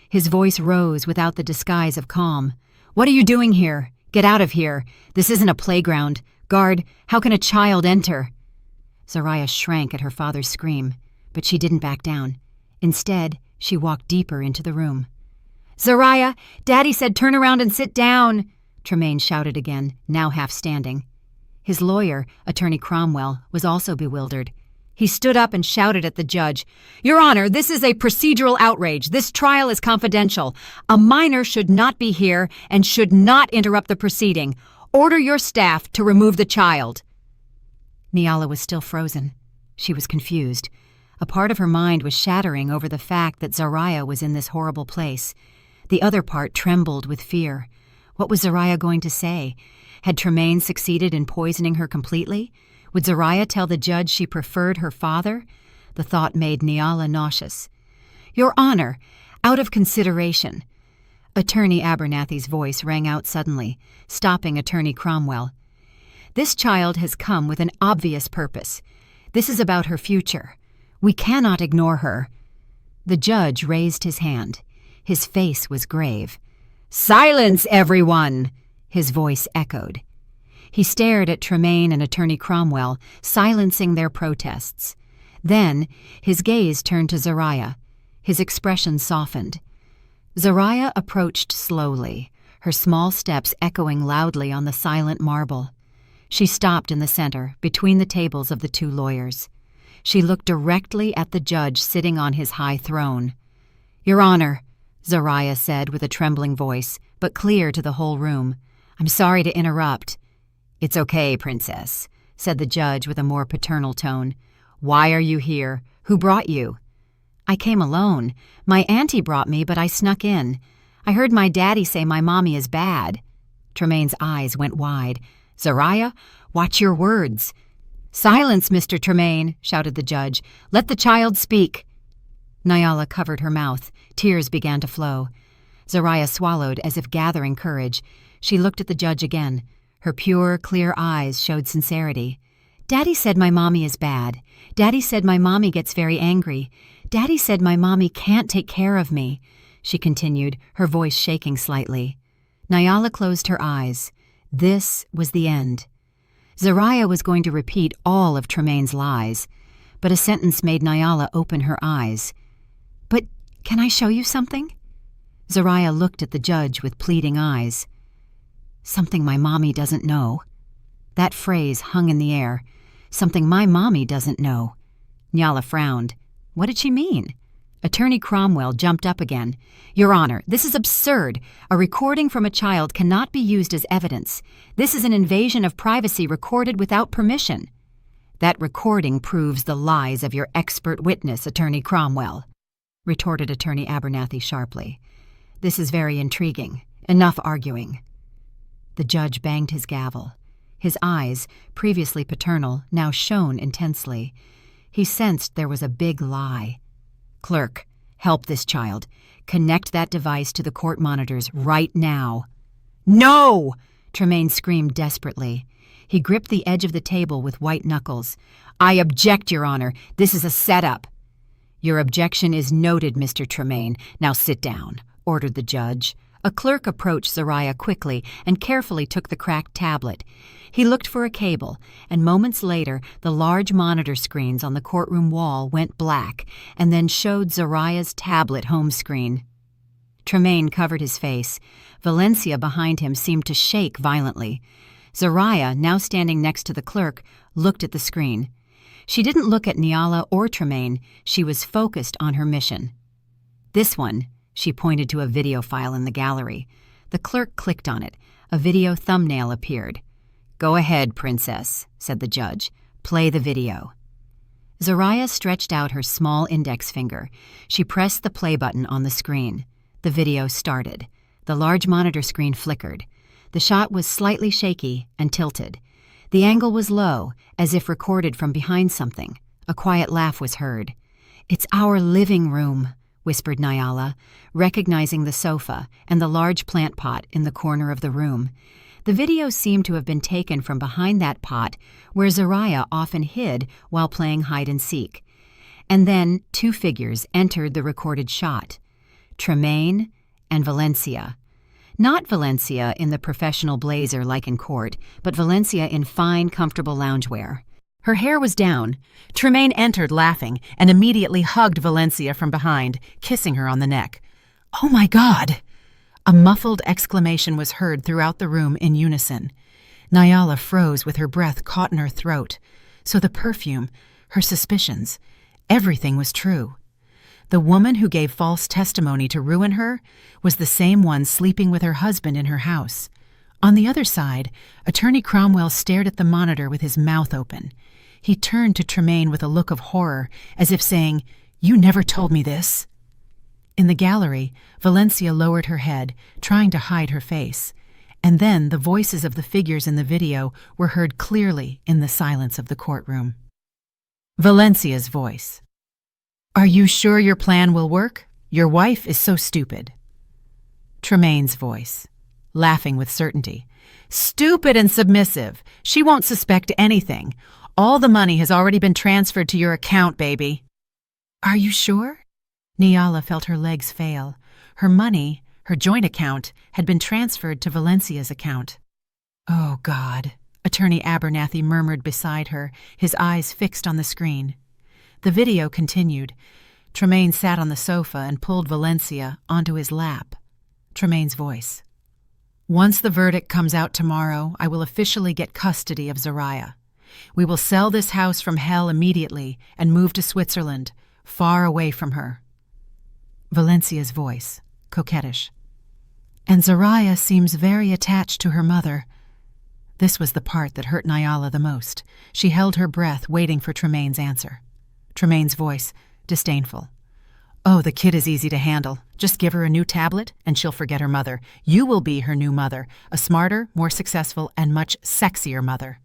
His voice rose without the disguise of calm. "What are you doing here? Get out of here. This isn't a playground. Guard, how can a child enter?" Zariah shrank at her father's scream. but she didn't back down. Instead, she walked deeper into the room. "Zariah, Daddy said turn around and sit down," Tremaine shouted again, now half standing. His lawyer, Attorney Cromwell, was also bewildered. He stood up and shouted at the judge, "Your Honor, this is a procedural outrage. This trial is confidential. A minor should not be here and should not interrupt the proceeding. Order your staff to remove the child." Nyala was still frozen. She was confused. A part of her mind was shattering over the fact that Zariah was in this horrible place. The other part trembled with fear. What was Zariah going to say? Had Tremaine succeeded in poisoning her completely? Would Zariah tell the judge she preferred her father? The thought made Nyala nauseous. "Your Honor, out of consideration." Attorney Abernathy's voice rang out suddenly, stopping Attorney Cromwell. "This child has come with an obvious purpose. This is about her future. We cannot ignore her." The judge raised his hand. His face was grave. "Silence, everyone!" his voice echoed. He stared at Tremaine and Attorney Cromwell, silencing their protests. Then his gaze turned to Zariah. His expression softened. Zariah approached slowly, her small steps echoing loudly on the silent marble. She stopped in the center, between the tables of the two lawyers. She looked directly at the judge sitting on his high throne. "Your Honor," Zariah said with a trembling voice, but clear to the whole room, "I'm sorry to interrupt." "It's okay, Princess," said the judge with a more paternal tone. "Why are you here? Who brought you?" "I came alone. My auntie brought me, but I snuck in. I heard my daddy say my mommy is bad." Tremaine's eyes went wide. "Zariah, watch your words." "Silence, Mr. Tremaine," shouted the judge. "Let the child speak." Nyala covered her mouth. Tears began to flow. Zariah swallowed as if gathering courage. She looked at the judge again. Her pure, clear eyes showed sincerity. "Daddy said my mommy is bad. Daddy said my mommy gets very angry. Daddy said my mommy can't take care of me," she continued, her voice shaking slightly. Nyala closed her eyes. This was the end. Zariah was going to repeat all of Tremaine's lies, but a sentence made Nyala open her eyes. "But can I show you something?" Zariah looked at the judge with pleading eyes. "Something my mommy doesn't know." That phrase hung in the air. "Something my mommy doesn't know." Nyala frowned. What did she mean? Attorney Cromwell jumped up again. "Your Honor, this is absurd. A recording from a child cannot be used as evidence. This is an invasion of privacy recorded without permission." "That recording proves the lies of your expert witness, Attorney Cromwell," retorted Attorney Abernathy sharply. "This is very intriguing. Enough arguing." The judge banged his gavel. His eyes, previously paternal, now shone intensely. He sensed there was a big lie. "Clerk, help this child. Connect that device to the court monitors right now." "No!" Tremaine screamed desperately. He gripped the edge of the table with white knuckles. "I object, Your Honor. This is a setup." "Your objection is noted, Mr. Tremaine. Now sit down," ordered the judge. A clerk approached Zariah quickly and carefully took the cracked tablet. He looked for a cable, and moments later the large monitor screens on the courtroom wall went black and then showed Zariah's tablet home screen. Tremaine covered his face. Valencia behind him seemed to shake violently. Zariah, now standing next to the clerk, looked at the screen. She didn't look at Nyala or Tremaine. She was focused on her mission. "This one," she pointed to a video file in the gallery. The clerk clicked on it. A video thumbnail appeared. "Go ahead, Princess," said the judge. "Play the video." Zariah stretched out her small index finger. She pressed the play button on the screen. The video started. The large monitor screen flickered. The shot was slightly shaky and tilted. The angle was low, as if recorded from behind something. A quiet laugh was heard. "It's our living room," whispered Nyala, recognizing the sofa and the large plant pot in the corner of the room. The video seemed to have been taken from behind that pot where Zariah often hid while playing hide-and-seek. And then two figures entered the recorded shot. Tremaine and Valencia. Not Valencia in the professional blazer like in court, but Valencia in fine, comfortable loungewear. Her hair was down. Tremaine entered laughing and immediately hugged Valencia from behind, kissing her on the neck. "Oh my God!" A muffled exclamation was heard throughout the room in unison. Nyala froze with her breath caught in her throat. So the perfume, her suspicions, everything was true. The woman who gave false testimony to ruin her was the same one sleeping with her husband in her house. On the other side, Attorney Cromwell stared at the monitor with his mouth open. He turned to Tremaine with a look of horror, as if saying, "You never told me this." In the gallery, Valencia lowered her head, trying to hide her face. And then the voices of the figures in the video were heard clearly in the silence of the courtroom. Valencia's voice. "Are you sure your plan will work? Your wife is so stupid." Tremaine's voice, laughing with certainty. "Stupid and submissive. She won't suspect anything. All the money has already been transferred to your account, baby." "Are you sure?" Nyala felt her legs fail. Her money, her joint account, had been transferred to Valencia's account. "Oh, God," Attorney Abernathy murmured beside her, his eyes fixed on the screen. The video continued. Tremaine sat on the sofa and pulled Valencia onto his lap. Tremaine's voice. "Once the verdict comes out tomorrow, I will officially get custody of Zariah. We will sell this house from hell immediately and move to Switzerland, far away from her." Valencia's voice, coquettish. "And Zariah seems very attached to her mother." This was the part that hurt Nyala the most. She held her breath, waiting for Tremaine's answer. Tremaine's voice, disdainful. "Oh, the kid is easy to handle. Just give her a new tablet, and she'll forget her mother. You will be her new mother, a smarter, more successful, and much sexier mother."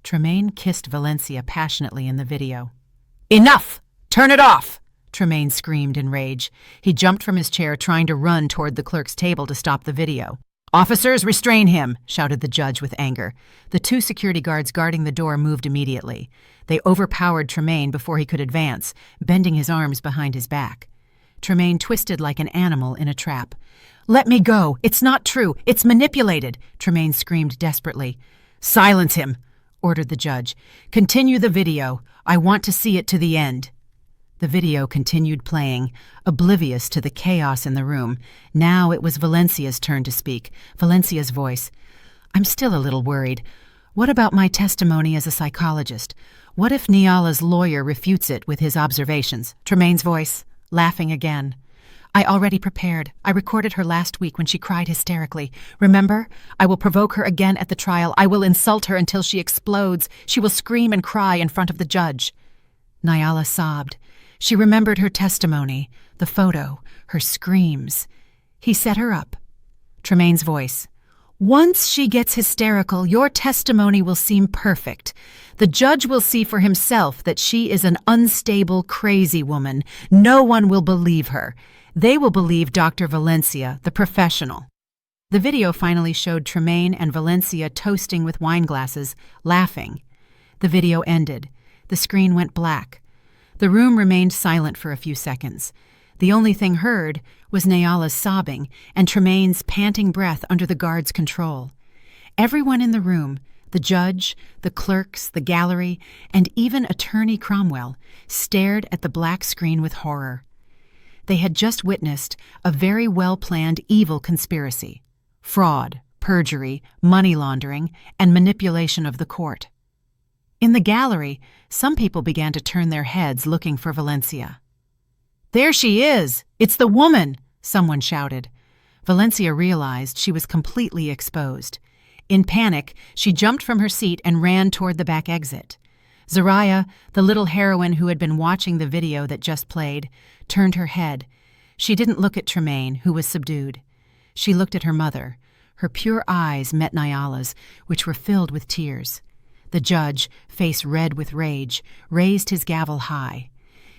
Tremaine kissed Valencia passionately in the video. "Enough! Turn it off!" Tremaine screamed in rage. He jumped from his chair, trying to run toward the clerk's table to stop the video. "Officers, restrain him!" shouted the judge with anger. The 2 security guards guarding the door moved immediately. They overpowered Tremaine before he could advance, bending his arms behind his back. Tremaine twisted like an animal in a trap. "Let me go! It's not true! It's manipulated!" Tremaine screamed desperately. "Silence him!" ordered the judge. "Continue the video. I want to see it to the end." The video continued playing, oblivious to the chaos in the room. Now it was Valencia's turn to speak. Valencia's voice. "I'm still a little worried. What about my testimony as a psychologist? What if Nyala's lawyer refutes it with his observations?" Tremaine's voice, laughing again. "I already prepared. I recorded her last week when she cried hysterically. Remember? I will provoke her again at the trial. I will insult her until she explodes. She will scream and cry in front of the judge." Nyala sobbed. She remembered her testimony, the photo, her screams. He set her up. Tremaine's voice. "Once she gets hysterical, your testimony will seem perfect. The judge will see for himself that she is an unstable, crazy woman. No one will believe her. They will believe Dr. Valencia, the professional." The video finally showed Tremaine and Valencia toasting with wine glasses, laughing. The video ended. The screen went black. The room remained silent for a few seconds. The only thing heard was Nyala's sobbing and Tremaine's panting breath under the guard's control. Everyone in the room, the judge, the clerks, the gallery, and even Attorney Cromwell, stared at the black screen with horror. They had just witnessed a very well-planned evil conspiracy. Fraud, perjury, money laundering, and manipulation of the court. In the gallery, some people began to turn their heads looking for Valencia. "There she is! It's the woman!" someone shouted. Valencia realized she was completely exposed. In panic, she jumped from her seat and ran toward the back exit. Zariah, the little heroine who had been watching the video that just played, turned her head. She didn't look at Tremaine, who was subdued. She looked at her mother. Her pure eyes met Nyala's, which were filled with tears. The judge, face red with rage, raised his gavel high.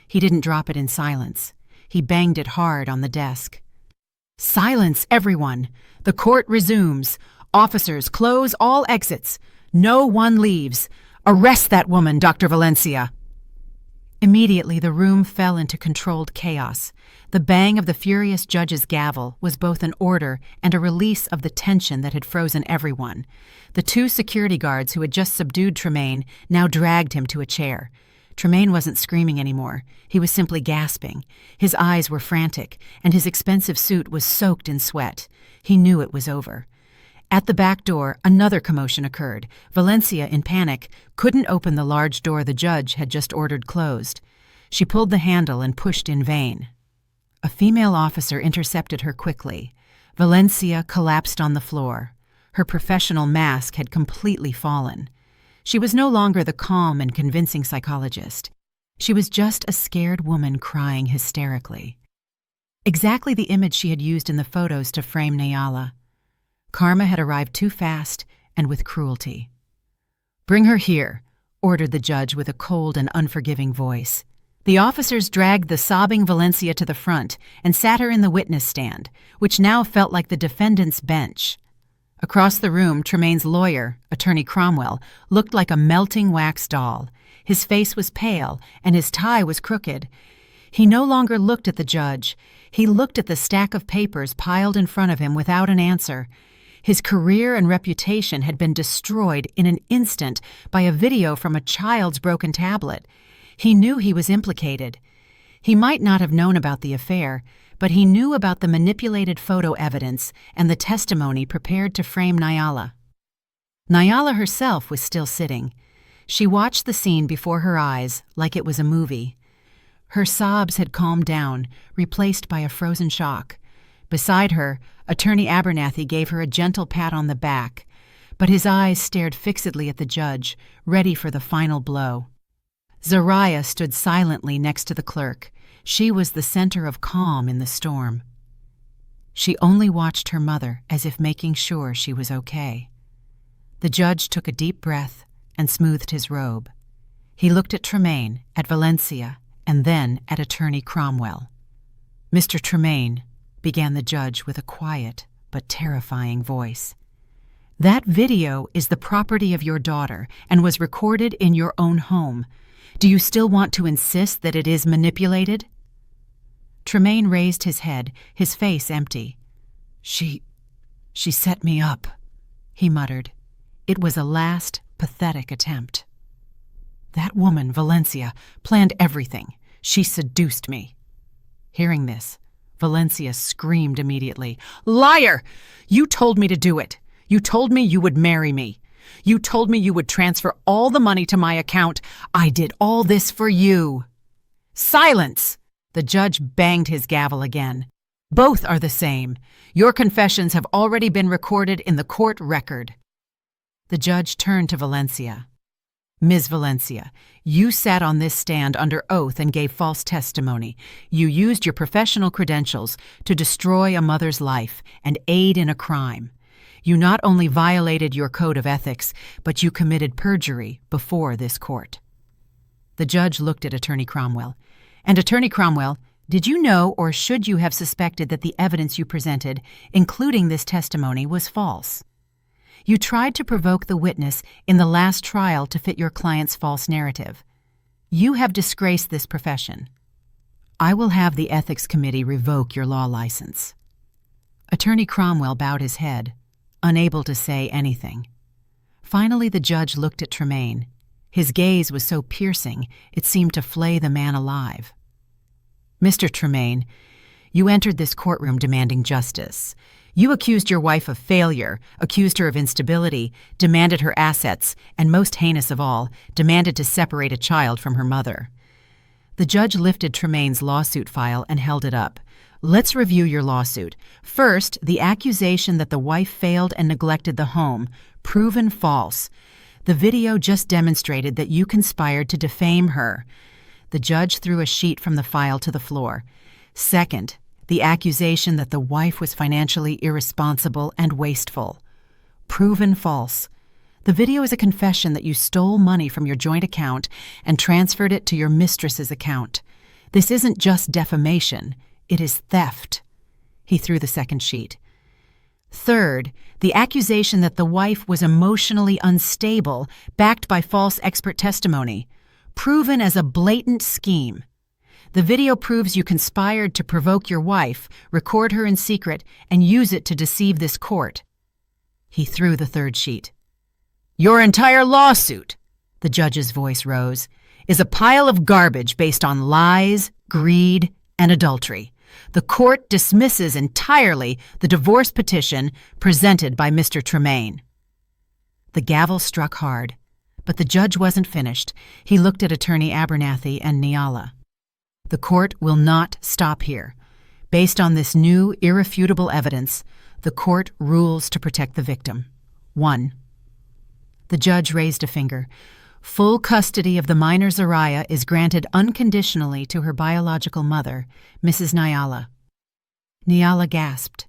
He didn't drop it in silence. He banged it hard on the desk. "Silence, everyone! The court resumes. Officers, close all exits. No one leaves. Arrest that woman, Dr. Valencia." Immediately, the room fell into controlled chaos. The bang of the furious judge's gavel was both an order and a release of the tension that had frozen everyone. The two security guards who had just subdued Tremaine now dragged him to a chair. Tremaine wasn't screaming anymore. He was simply gasping. His eyes were frantic, and his expensive suit was soaked in sweat. He knew it was over. At the back door, another commotion occurred. Valencia, in panic, couldn't open the large door the judge had just ordered closed. She pulled the handle and pushed in vain. A female officer intercepted her quickly. Valencia collapsed on the floor. Her professional mask had completely fallen. She was no longer the calm and convincing psychologist. She was just a scared woman crying hysterically. Exactly the image she had used in the photos to frame Nayala. Karma had arrived too fast and with cruelty. "Bring her here," ordered the judge with a cold and unforgiving voice. The officers dragged the sobbing Valencia to the front and sat her in the witness stand, which now felt like the defendant's bench. Across the room, Tremaine's lawyer, Attorney Cromwell, looked like a melting wax doll. His face was pale, and his tie was crooked. He no longer looked at the judge. He looked at the stack of papers piled in front of him without an answer. His career and reputation had been destroyed in an instant by a video from a child's broken tablet. He knew he was implicated. He might not have known about the affair, but he knew about the manipulated photo evidence and the testimony prepared to frame Nayala. Nayala herself was still sitting. She watched the scene before her eyes like it was a movie. Her sobs had calmed down, replaced by a frozen shock. Beside her, Attorney Abernathy gave her a gentle pat on the back, but his eyes stared fixedly at the judge, ready for the final blow. Zariah stood silently next to the clerk. She was the center of calm in the storm. She only watched her mother as if making sure she was okay. The judge took a deep breath and smoothed his robe. He looked at Tremaine, at Valencia, and then at Attorney Cromwell. "Mr. Tremaine," began the judge with a quiet but terrifying voice, "that video is the property of your daughter and was recorded in your own home. Do you still want to insist that it is manipulated?" Tremaine raised his head, his face empty. She set me up," he muttered. It was a last, pathetic attempt. "That woman, Valencia, planned everything. She seduced me." Hearing this, Valencia screamed immediately. "Liar! You told me to do it. You told me you would marry me. You told me you would transfer all the money to my account. I did all this for you." "Silence!" The judge banged his gavel again. "Both are the same. Your confessions have already been recorded in the court record." The judge turned to Valencia. "Ms. Valencia, you sat on this stand under oath and gave false testimony. You used your professional credentials to destroy a mother's life and aid in a crime. You not only violated your code of ethics, but you committed perjury before this court." The judge looked at Attorney Cromwell. "And Attorney Cromwell, did you know or should you have suspected that the evidence you presented, including this testimony, was false? You tried to provoke the witness in the last trial to fit your client's false narrative. You have disgraced this profession. I will have the Ethics Committee revoke your law license." Attorney Cromwell bowed his head, unable to say anything. Finally, the judge looked at Tremaine. His gaze was so piercing, it seemed to flay the man alive. "Mr. Tremaine, you entered this courtroom demanding justice. You accused your wife of failure, accused her of instability, demanded her assets, and most heinous of all, demanded to separate a child from her mother." The judge lifted Tremaine's lawsuit file and held it up. "Let's review your lawsuit. First, the accusation that the wife failed and neglected the home, proven false. The video just demonstrated that you conspired to defame her." The judge threw a sheet from the file to the floor. "Second, the accusation that the wife was financially irresponsible and wasteful. Proven false. The video is a confession that you stole money from your joint account and transferred it to your mistress's account. This isn't just defamation, it is theft." He threw the second sheet. "Third, the accusation that the wife was emotionally unstable, backed by false expert testimony. proven as a blatant scheme. The video proves you conspired to provoke your wife, record her in secret, and use it to deceive this court. He threw the third sheet. Your entire lawsuit, the judge's voice rose, is a pile of garbage based on lies, greed, and adultery. The court dismisses entirely the divorce petition presented by Mr. Tremaine. The gavel struck hard, but the judge wasn't finished. He looked at Attorney Abernathy and Nyala. The court will not stop here. Based on this new, irrefutable evidence, the court rules to protect the victim. 1. The judge raised a finger. Full custody of the minor Zariah is granted unconditionally to her biological mother, Mrs. Nyala. Nyala gasped.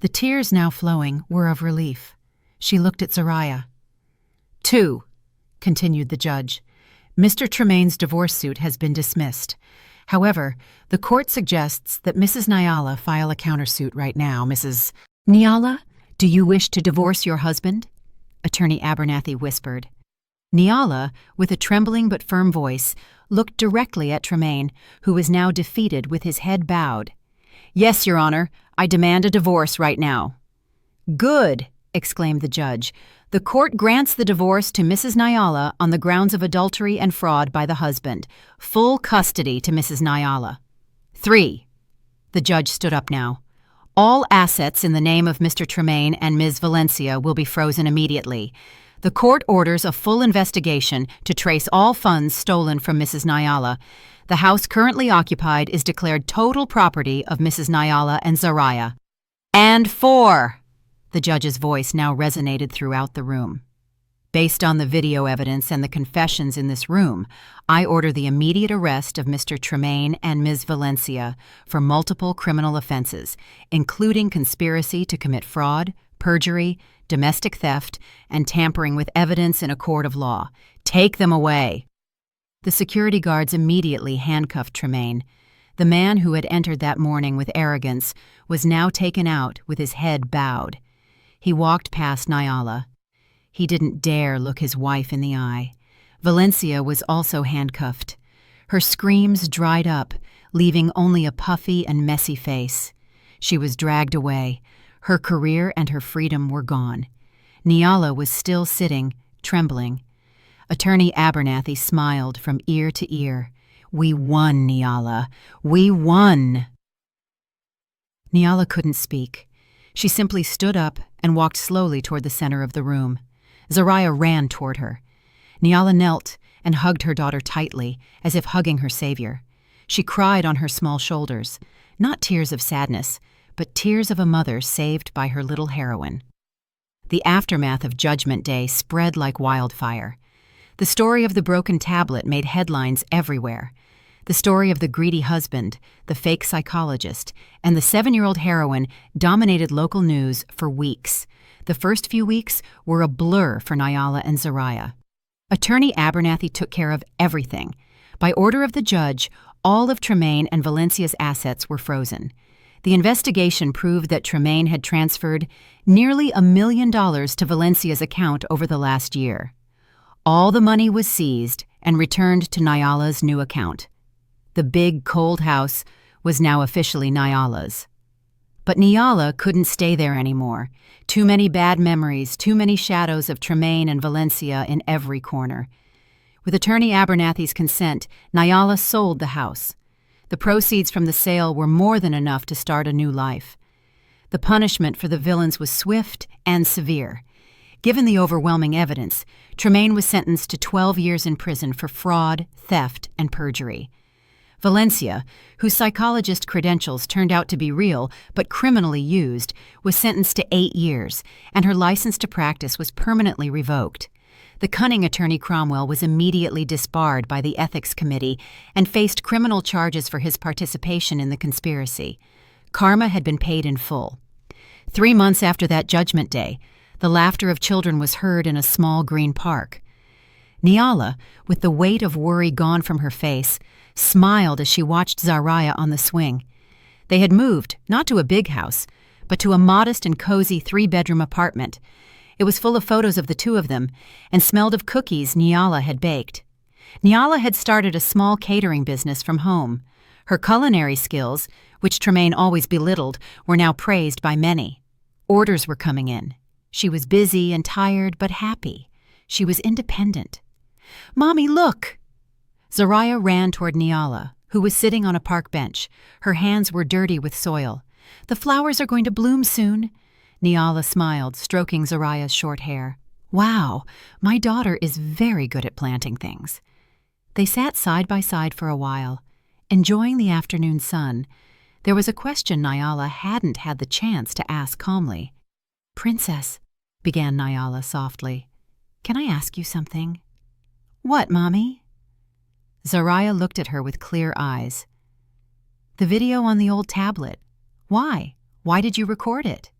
The tears now flowing were of relief. She looked at Zariah. 2, continued the judge. Mr. Tremaine's divorce suit has been dismissed. However, the court suggests that Mrs. Nyala file a countersuit right now. Mrs. Nyala, do you wish to divorce your husband? Attorney Abernathy whispered. Nyala, with a trembling but firm voice, looked directly at Tremaine, who was now defeated with his head bowed. Yes, Your Honor, I demand a divorce right now. Good, exclaimed the judge. The court grants the divorce to Mrs. Nyala on the grounds of adultery and fraud by the husband. Full custody to Mrs. Nyala. 3. The judge stood up now. All assets in the name of Mr. Tremaine and Ms. Valencia will be frozen immediately. The court orders a full investigation to trace all funds stolen from Mrs. Nyala. The house currently occupied is declared total property of Mrs. Nyala and Zariah. And 4. The judge's voice now resonated throughout the room. Based on the video evidence and the confessions in this room, I order the immediate arrest of Mr. Tremaine and Ms. Valencia for multiple criminal offenses, including conspiracy to commit fraud, perjury, domestic theft, and tampering with evidence in a court of law. Take them away. The security guards immediately handcuffed Tremaine. The man who had entered that morning with arrogance was now taken out with his head bowed. He walked past Nyala. He didn't dare look his wife in the eye. Valencia was also handcuffed. Her screams dried up, leaving only a puffy and messy face. She was dragged away. Her career and her freedom were gone. Nyala was still sitting, trembling. Attorney Abernathy smiled from ear to ear. We won, Nyala. We won. Nyala couldn't speak. She simply stood up and walked slowly toward the center of the room. Zariah ran toward her. Nyala knelt and hugged her daughter tightly, as if hugging her savior. She cried on her small shoulders, not tears of sadness, but tears of a mother saved by her little heroine. The aftermath of Judgment Day spread like wildfire. The story of the broken tablet made headlines everywhere. The story of the greedy husband, the fake psychologist, and the 7-year-old heroine dominated local news for weeks. The first few weeks were a blur for Nyala and Zariah. Attorney Abernathy took care of everything. By order of the judge, all of Tremaine and Valencia's assets were frozen. The investigation proved that Tremaine had transferred nearly $1 million to Valencia's account over the last year. All the money was seized and returned to Nyala's new account. The big, cold house was now officially Nyala's. But Nyala couldn't stay there anymore. Too many bad memories, too many shadows of Tremaine and Valencia in every corner. With Attorney Abernathy's consent, Nyala sold the house. The proceeds from the sale were more than enough to start a new life. The punishment for the villains was swift and severe. Given the overwhelming evidence, Tremaine was sentenced to 12 years in prison for fraud, theft, and perjury. Valencia, whose psychologist credentials turned out to be real but criminally used, was sentenced to 8 years, and her license to practice was permanently revoked. The cunning attorney Cromwell was immediately disbarred by the Ethics Committee and faced criminal charges for his participation in the conspiracy. Karma had been paid in full. 3 months after that Judgment Day, the laughter of children was heard in a small green park. Nyala, with the weight of worry gone from her face, smiled as she watched Zariah on the swing. They had moved, not to a big house, but to a modest and cozy 3-bedroom apartment. It was full of photos of the two of them and smelled of cookies Nyala had baked. Nyala had started a small catering business from home. Her culinary skills, which Tremaine always belittled, were now praised by many. Orders were coming in. She was busy and tired, but happy. She was independent. "Mommy, look!" Zariah ran toward Nyala, who was sitting on a park bench. Her hands were dirty with soil. "The flowers are going to bloom soon." Nyala smiled, stroking Zariah's short hair. "Wow, my daughter is very good at planting things." They sat side by side for a while, enjoying the afternoon sun. There was a question Nyala hadn't had the chance to ask calmly. "Princess," began Nyala softly, "can I ask you something?" "What, Mommy?" Zariah looked at her with clear eyes. "The video on the old tablet. Why? Why did you record it?"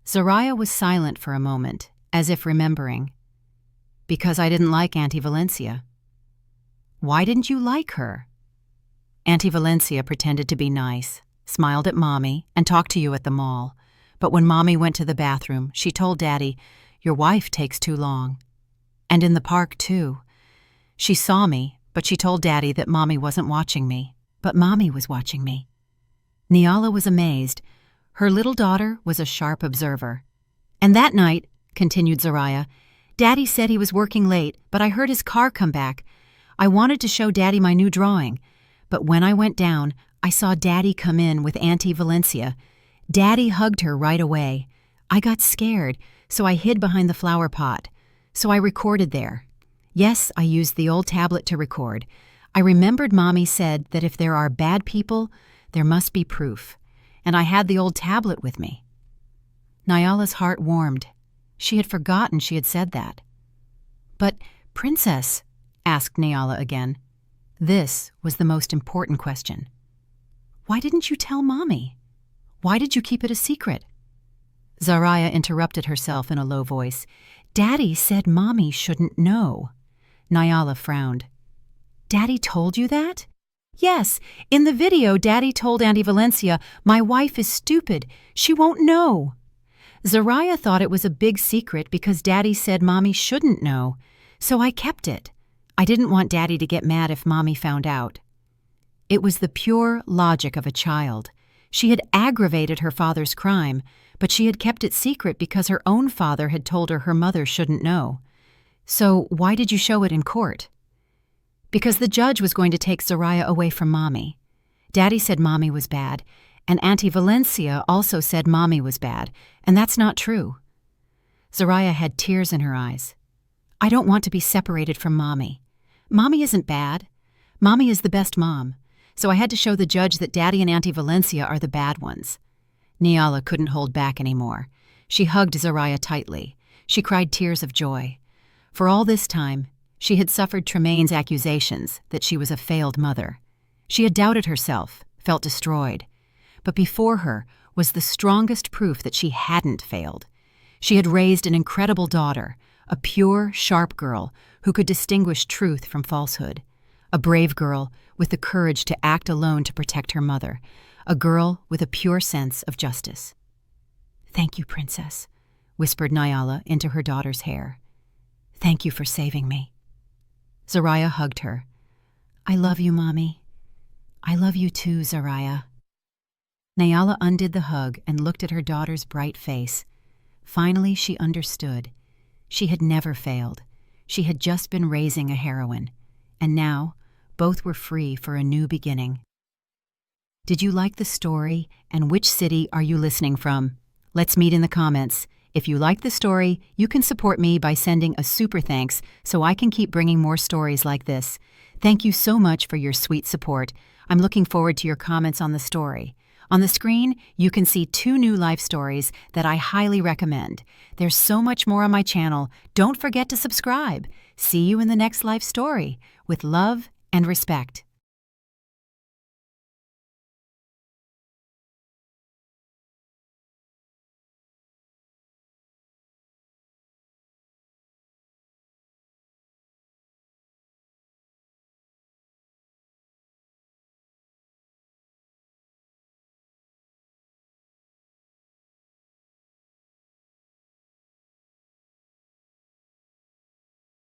Zariah was silent for a moment, as if remembering. "Because I didn't like Auntie Valencia." "Why didn't you like her?" "Auntie Valencia pretended to be nice, smiled at Mommy, and talked to you at the mall. But when Mommy went to the bathroom, she told Daddy, 'Your wife takes too long.' And in the park, too. She saw me, but she told Daddy that Mommy wasn't watching me. But Mommy was watching me." Nyala was amazed. Her little daughter was a sharp observer. "And that night," continued Zariah, "Daddy said he was working late, but I heard his car come back. I wanted to show Daddy my new drawing. But when I went down, I saw Daddy come in with Auntie Valencia. Daddy hugged her right away. I got scared, so I hid behind the flower pot. So I recorded there. Yes, I used the old tablet to record. I remembered Mommy said that if there are bad people, there must be proof. And I had the old tablet with me." Nyala's heart warmed. She had forgotten she had said that. "But, Princess," asked Nyala again. This was the most important question. "Why didn't you tell Mommy? Why did you keep it a secret?" Zariah interrupted herself in a low voice. "Daddy said Mommy shouldn't know." Nyala frowned. "Daddy told you that?" "Yes, in the video Daddy told Auntie Valencia, 'My wife is stupid. She won't know.' Zariah thought it was a big secret because Daddy said Mommy shouldn't know, so I kept it. I didn't want Daddy to get mad if Mommy found out." It was the pure logic of a child. She had aggravated her father's crime, but she had kept it secret because her own father had told her her mother shouldn't know. "So why did you show it in court?" "Because the judge was going to take Zariah away from Mommy. Daddy said Mommy was bad, and Auntie Valencia also said Mommy was bad, and that's not true." Zariah had tears in her eyes. "I don't want to be separated from Mommy. Mommy isn't bad. Mommy is the best mom. So I had to show the judge that Daddy and Auntie Valencia are the bad ones." Nyala couldn't hold back anymore. She hugged Zariah tightly. She cried tears of joy. For all this time, she had suffered Tremaine's accusations that she was a failed mother. She had doubted herself, felt destroyed. But before her was the strongest proof that she hadn't failed. She had raised an incredible daughter, a pure, sharp girl who could distinguish truth from falsehood. A brave girl with the courage to act alone to protect her mother. A girl with a pure sense of justice. "Thank you, Princess," whispered Nyala into her daughter's hair. "Thank you for saving me." Zariah hugged her. "I love you, Mommy. I love you too, Zariah." Nyala undid the hug and looked at her daughter's bright face. Finally, she understood. She had never failed. She had just been raising a heroine. And now, both were free for a new beginning. Did you like the story, and which city are you listening from? Let's meet in the comments. If you like the story, you can support me by sending a super thanks so I can keep bringing more stories like this. Thank you so much for your sweet support. I'm looking forward to your comments on the story. On the screen, you can see 2 new life stories that I highly recommend. There's so much more on my channel. Don't forget to subscribe. See you in the next life story. With love and respect.